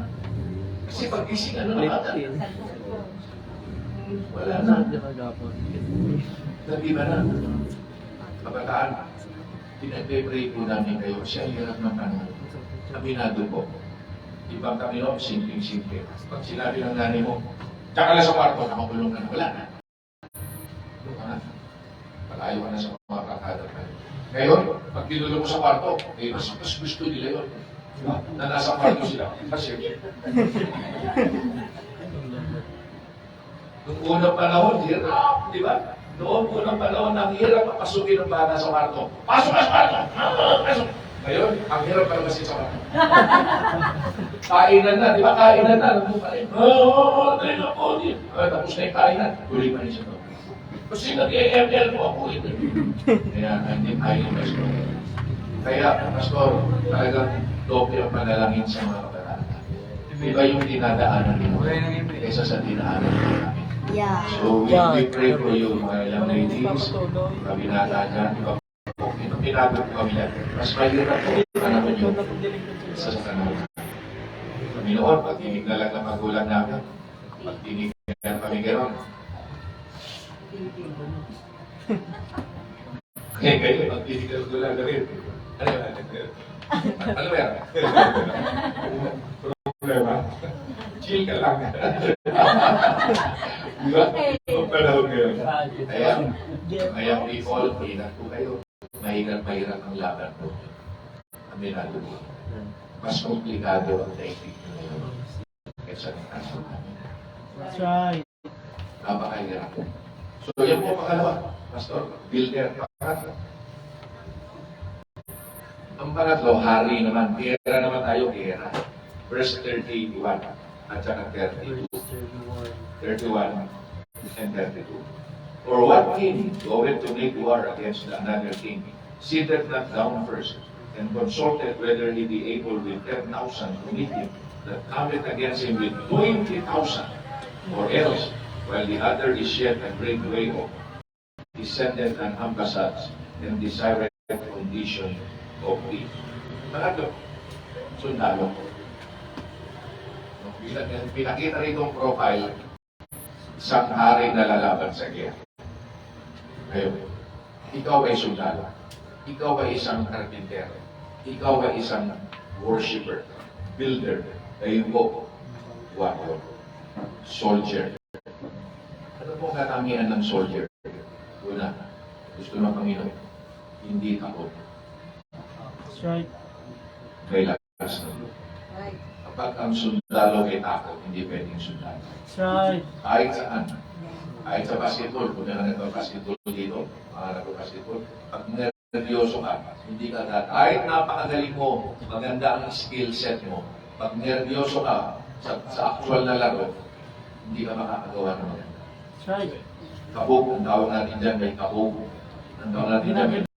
Kasi pag-ising ano na ata. Wala na. Nag-iba na. Kabataan, pinag-pray po namin kayo. Siya hirap ng ano. Aminado po. Ibang Panginoon, simpleng-simple. Pag sinabi ng nanay mo, tsaka na sa kwarto, nakakulong ka na, wala na. Doon ka na. Malayo ka na sa mga kakadar ka. Ngayon, pag tinulong mo sa kwarto, eh, mas gusto nila yun. Diba? Na nasa kwarto sila. Kasi, noong unang panahon, hirap, di ba? Noong unang panahon, ang hirap papasukin ng bata sa kwarto. Pasok ka sa kwarto! Pasok! Ngayon, ang hirap palabasin sa kwarto. Kainan na, di ba? Kainan na. Nandun pa rin. Dali na po. Tapos na yung kainan. Tuloy pa rin siya. Kasi nag-ML po ako. Kaya, hindi tayo yung pastor. Kaya, pastor, talagang doble ang panalangin sa mga kabarata. Iba yung dinadaanan nila kaysa sa dinaanan nila. Yeah. So, we pray for you, mga young ladies, mga binata dyan, iba po, pinagod po kami yan. Mas mahirap po yung panahon nyo sa panahon. Panginoon, pag-tinig na lang ng magulang namin, pag-tinig na kami gano'n. Kaya kayo, pag-tinig na magulang na rin. Ano yan? Ano yan? Problema? Chill ka lang. Diba? Ang panahon ngayon. Kaya people, ingat po kayo. Mahirap ang laban po. Aminado po. Mas komplikado ang daigdig ngayon. Kaysa ng kaso namin. That's right. Napakahirap. So yan po pangalawa. Pastor, builder, pangatlo. Ang pangatlo, hari naman. Gera naman tayo, gera. Verse 31 at saka 32. 31 and 32. For what king goeth to make war against another king, sitteth not down first, and consulted whether he be able with 10,000 to meet him, that cometh against him with 20,000, or else, while the other is yet a great way off, he sendeth an ambassage and desireth condition of peace. Pangatlo, sundalo. Pinakita rin itong profile, isang hari na lalaban sa gera. Ngayon, ikaw ay sundalo. Ikaw ay isang carpenter. Ikaw ay isang worshipper, builder, ayun po, warrior, soldier. Ano po ang katamihan ng soldier? Una, gusto ng Panginoon, hindi takot. That's right. May lakas ng loob. Kapag ang sundalo ay takot, hindi pwedeng sundalo. That's right. Kahit saan. Kahit sa basketball, kung na nagpa-basketball dito, mga nagpa-basketball, pag nervyoso ka, hindi ka kahit napakagaling mo, maganda ang skill set mo, pag nervyoso ka sa actual na laro, hindi ka makakagawa ng maganda. That's right. Kabog, ang tawag natin dyan, may kabog. Ang tawag natin dyan, may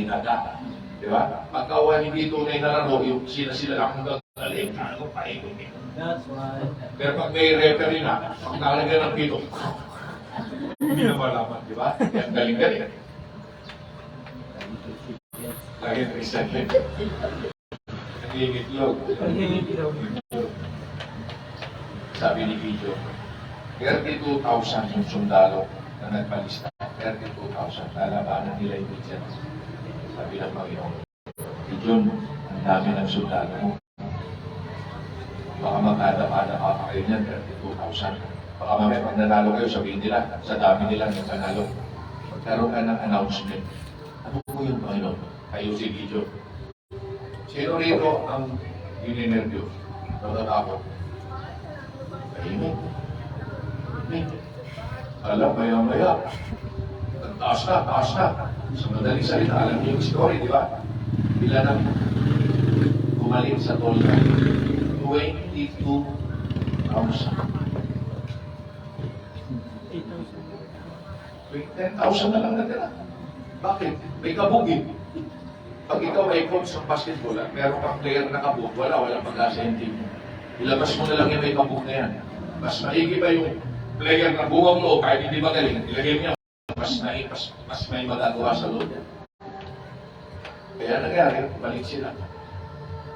daga. Di ba? Pagkawa hindi tunay na laro, yung sila lang hanggang galing, ano pa ikutin. That's right. Pero pag may referee na, pag nakalagay ng pito, hindi na malaman, di ba? Yan galing-galing. Lagi ng isang yun. Nangingitlog. Sabi ni Video, 32,000 yung sundalo na nagpalista. 32,000. Lalabanan nila yung Christian. Sabi ng Panginoon, John, ang dami ng sundalo mo. Baka mag-ada-ada pa kayo niyan, 32,000. Baka mamaya pag nanalo kayo, sabihin nila, sa dami nila ng nanalo. Magkaroon ka ng announcement. Ano po yung Panginoon? Kayo si Gideon. Sino rito ang ininervyo? Natatakot? Kainin. Alam, maya-maya. Taas na. Sa madaling salita, alam niyo yung story, di ba? Bila nang gumaling sa tolda, 22,000. 10,000 na lang natira. Bakit? May kabugin. Pag ikaw ay coach ng basketball, meron kang player na kabug, walang pag-asa yung team. Ilabas mo na lang yung may kabug na yan. Mas maigi pa yung player na buwang loob, kahit hindi magaling, ilagay niya, mas may magagawa sa loob. Kaya nangyari, balik sila.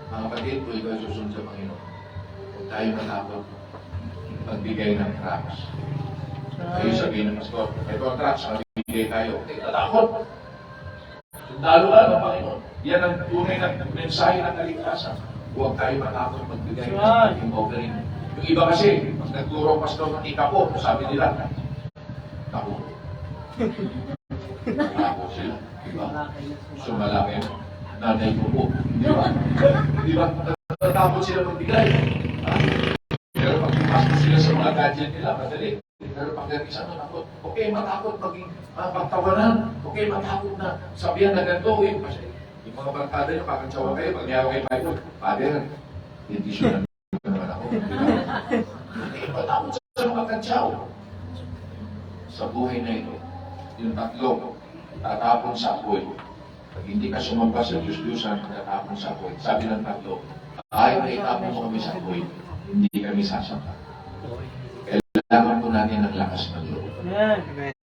Mga kapatid, kung ikaw susunod sa Panginoon, huwag tayo matakot magbigay ng tracts. Kayo sabihin ng pastor, ito ang tracts, magbigay tayo. Hindi natakot. Sundalo ka ng Panginoon. Yan ang tunay na mensahe ng kaligtasan. Huwag tayo matakot magbigay ng Right. ating offering. Yung iba kasi, pag nagturo ang pastor ng ikapo, sabi nila, naku, natakot sila. Diba? So malaki, nanay ko po. Di ba? Di ba? Natatakot sila magbigay. Ha? Pero pag pumasok sila sa mga gadget nila, madali. Pero pag isa na takot, okay, matakot maging pagtawanan. Okay, matakot na sabihan na ganito. Kasi yung mga barkada nyo, kakantsawa kayo, pag niyaw kayo Bible, Father, hindi siya naman ako. Hindi, matakot sa mga kantsaw. Sa buhay na ito, yung tatlo, tatapon sa apoy. Pag hindi ka sumamba sa Diyos-Diyosan, tatapon sa apoy. Sabi ng tatlo, ay, naitapon mo kami sa apoy, hindi kami sasamba. Kailangan po natin ng lakas ng loob. Amen.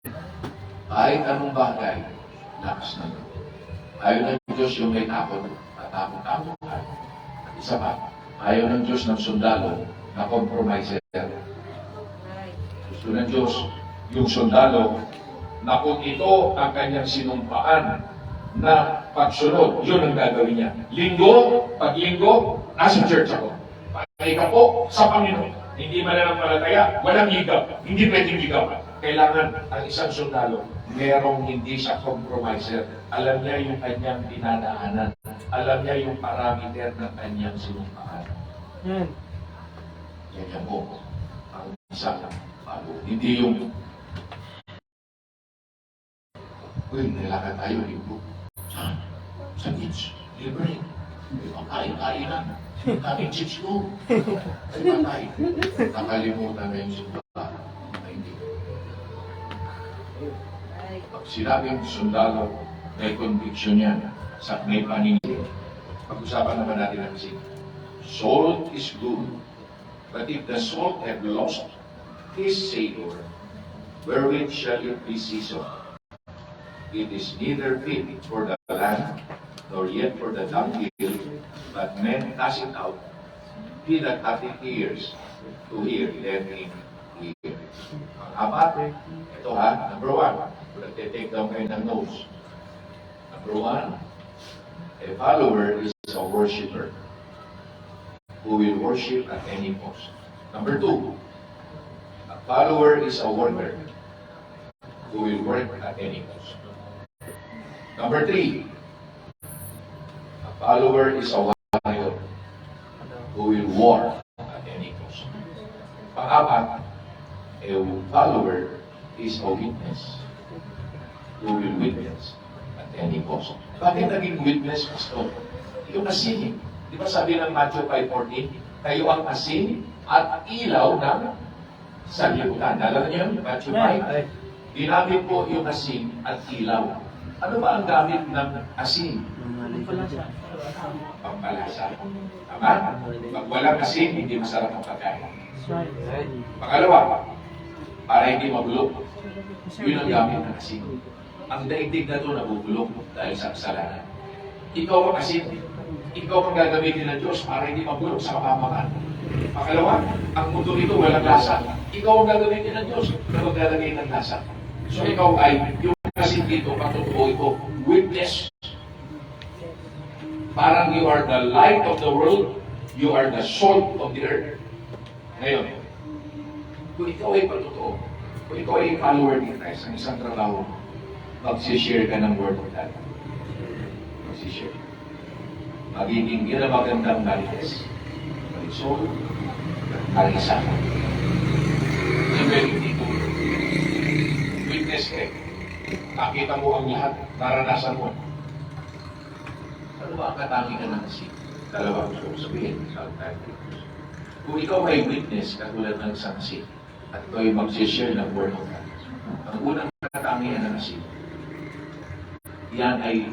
Kahit anong bagay, lakas ng loob. Ayaw ng Diyos yung may takot, tatapon-tapon ka. At isa pa, ayaw ng Diyos ng sundalo na compromiser. Gusto ng Diyos, yung sundalo, na kung ito ang kanyang sinumpaan na pagsunod, yun ang gagawin niya. Linggo, pag linggo, nasa church ako. Pagka po sa Panginoon. Hindi mananampalataya, walang higap. Hindi pwedeng higap. Kailangan ang isang sundalo, merong hindi siya compromiser. Alam niya yung kanyang dinadaanan. Alam niya yung parameter ng kanyang sinumpaan. Amen. Yan po ang isang bago. Hindi yung uy, nilakad tayo, linggo. Saan? Sa beach. Libre. Kain-kain na. Kaming chips ko. Ay, patay. Nakalimutan na yung sundalo. Ay, hindi. Pag sinabing sundalo, may conviction yan. Sa may paningin. Pag-usapan naman natin ang kasi. Salt is good. But if the salt have lost his savor, wherewith shall it be seasoned? It is neither fit for the land, nor yet for the dunghill, but men cast it out. He that hath ears to hear, let him hear. Apat, ito ha, number one, kung nagtitake down kayo ng notes. Number one, a follower is a worshiper who will worship at any cost. Number two, a follower is a worker who will work at any cost. Number three, a follower is a warrior who will war at any cost. Pang-apat, a follower is a witness who will witness at any cost. Bakit naging witness, Pastor? Yung asin. Di ba sabi ng Matthew 5:14, kayo ang asin at ilaw ng sanlibutan. Alam niyo yun, Matthew 5? Ginamit po yung asin at ilaw. Ano ba ang gamit ng asin? Pampalasa. Tama? Pag walang asin, hindi masarap ang pagkain. Pangalawa, para hindi mabulok. Yun ang gamit ng asin. Ang daigdig na ito nabubulok dahil sa kasalanan. Ikaw ang asin. Ikaw ang gagamitin ng Diyos para hindi mabulok sa kapamakan. Pangalawa, ang mundo nito walang lasa. Ikaw ang gagamitin ng Diyos na maglalagay ng lasa. So ikaw ay yung asin dito, patutuo ito, witness. Parang you are the light of the world, you are the salt of the earth. Ngayon, kung ikaw ay patutuo, kung ikaw ay follower ni Christ, ang isang trabaho, magsishare ka ng word of God. Magsishare. Magiging yun ang magandang marites. Marisol, kalisan. Even dito, witness ka. Nakita mo ang lahat, naranasan mo. Ano ba ang katangian ng asin? Dalawa gusto ko sabihin sa tayo. Kung ikaw ay witness, katulad ng isang asin, at ikaw ay mag-share ng word of God, ang unang katangian ng asin, yan ay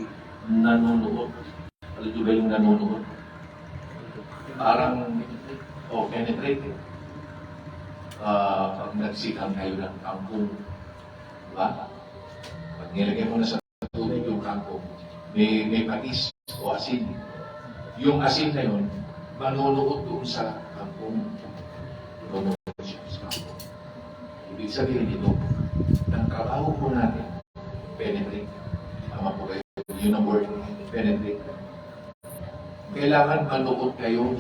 nanonood. Ano ba yung nanonood? Parang, penetrate. Pag nagsikang kayo ng kampong, diba? Pag nilagay mo na sa tubig yung kangkong, may patis o asin. Yung asin na yun, manunuot doon sa kangkong. Manunuot siya sa kangkong. Ibig sabihin ito, ang trabaho po natin, penetrate. Tama po kayo. Yun ang word, penetrate. kailangan manuot kayo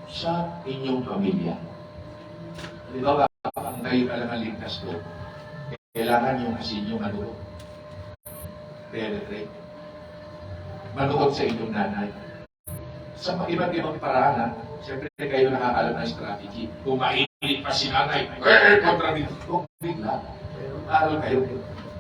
sa inyong pamilya. Di ba, ang kayo talagang ligtas doon, kailangan yung asin yung manuot. Penetrate. Manuot sa inyong nanay. Sa iba't ibang paraan, ha? Siyempre kayo nakakalam ng strategy. Kung mainit pa si nanay, kontra dito. Huwag bigla. Aral kayo.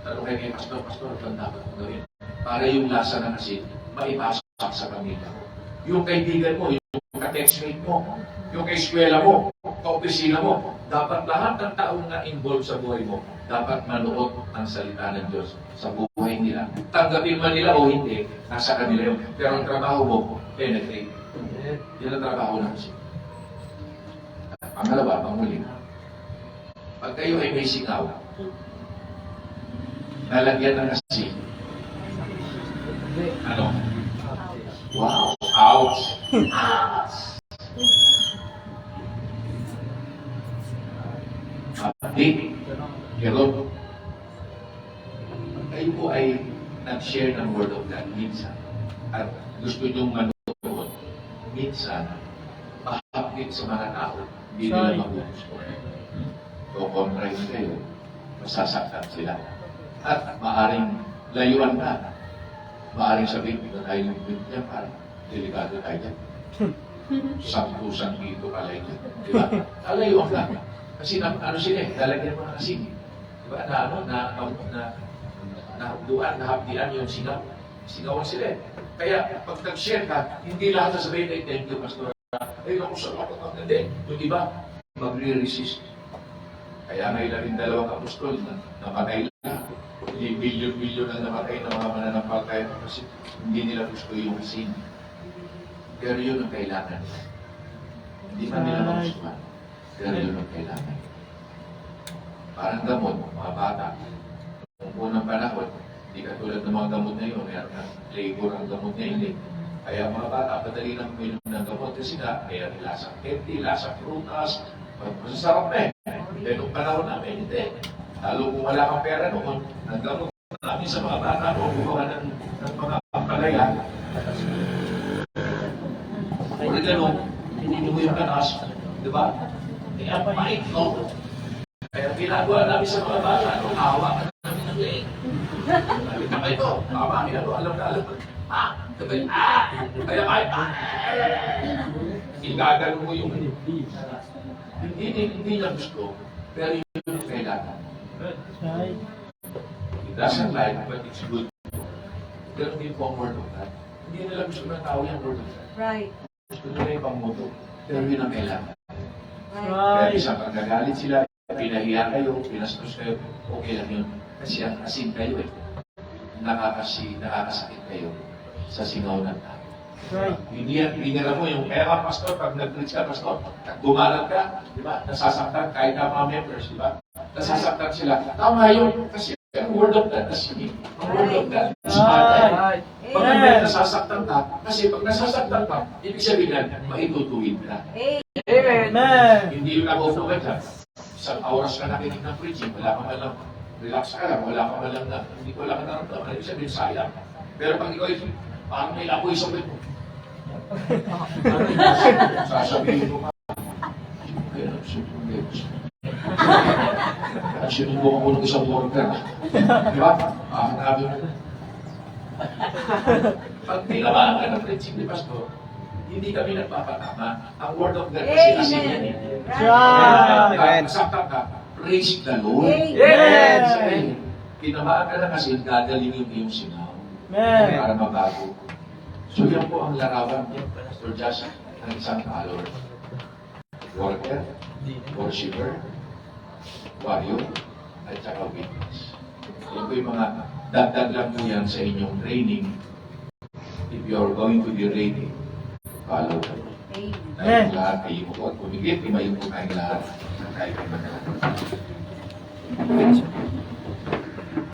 Tanong kayo kay Pastor, ito ang dapat kong gawin. Para yung lasa ng asin, maipasok sa pamilya mo. Yung kaibigan mo, yung ka-textmate mo, yung ka-eskwela mo, ka-opisina mo, dapat lahat ng taong na involved sa buhay mo, dapat manuot ang salita ng Diyos sa buhay nila. Tanggapin man nila o hindi, nasa kanila yun. Pero ang trabaho mo, penetrate. Yan ang trabaho ng asin. Pangalawa, panghuli. Pag kayo ay may singaw, nalagyan ng asin, ano? Wow! Ouch! Mati, hello. Kayo po ay nag-share ng Word of God minsan. At gusto niyong manood. Minsan, mahapit sa mga tao, hindi nila magugustuhan. So, kontrahin kayo, masasaktan sila. At maaring layuan ka. Maaring sabihin, ito tayo ng Biblia, parang delikado tayo dyan. Sampusan dito pala ito. Di ba? Alayuan ka. Kasi ano sila eh, lalagyan mo ng asin. Di ba? Nahabduan, nahapdian yung singaw. Singawan sila eh. Kaya pag nag-share ka, hindi lahat sasabihin na thank you, Pastor. Ay, naku, salamat ang hindi. Yung iba, magre-resist. Kaya may 12 apostol na namatay na. Bilyon-bilyon na namatay ng mga mananampalataya kasi hindi nila gusto yung asin. Pero yun ang kailangan. Hindi man nila magustuhan. Pero yun ang kailangan. Parang gamot, mga bata. Noong unang panahon, hindi katulad ng mga gamot na yun. Meron na flavor ang gamot na hindi. Kaya mga bata, padali lang uminom ng gamot kasi nga, mayroon lasang candy, lasang prutas, masasarap na eh. Pero noong panahon namin, hindi. Lalo kung wala kang pera noon, ang gamot namin sa mga bata o kukuha ng mga palaya. Kung gano'n, hindi mo yung ganas, di ba? Kaya pahit, no? Kaya ginagawa namin sa mga bata, no? Hawa ka namin ng leeg. Sabi ka ito, tama, alam na alam. Sabi, kaya kahit, igagano mo yung hindi niya gusto, pero yun yung kailangan. Right. It doesn't like, but it's good. Pero hindi po ang word of God. Hindi nila gusto ng tao yung word of God. Right. Gusto nila yung pangmuto. Pero yun ang kailangan. Right. Kaya Right. isang pagkagalit sila, pinahiya kayo, pinastos kayo, okay lang yun. Kasi ang asin kayo eh. Nakakasakit kayo sa singaw ng tao. Right. Hindi nila mo yung kaya ka, Pastor, pag nag-preach ka, Pastor, gumalat ka, di ba? Nasasaktan kahit na mga members, di ba? Nasasaktan sila. Tama yun, kasi ang word of God, kasi ang word of God, is matter. Right. Pag Amen. nasasaktan ka, kasi pag nasasaktan ka, ibig sabihin na, maitutuwid ka. Amen. Amen. Hindi yung nag-overwhelm ka. Isang oras ka nakinig ng preaching, wala ka man lang, relax ka lang, wala ka man lang na, hindi ko lang naramdaman, ibig sabihin sayang. Pero pag ikaw, parang may apoy sa mo. Sasabihin mo ka, kaya nagsusunod. At sinubukan ko ng isang worker. Di ba? Hanapin mo. Pag tinamaan ka ng preaching ni Pastor, hindi kami nagpapatama. Ang word of God kasi asin yan eh. Right. Nasaktan ka, praise the Lord. Amen. Sabihin, tinamaan ka na kasi gagaling yung iyong singaw. Amen. Para mabago. So yan po ang larawan niya, Pastor Josh, ng isang follower. Worker, worshipper, warrior, at saka witness. Yan po yung mga dagdag lang po yan sa inyong training. If you are going to be ready, follow the Lord. Dahil lahat kayo mo at pumigit, iba yung po tayong lahat. Tayo kayo magkakaroon.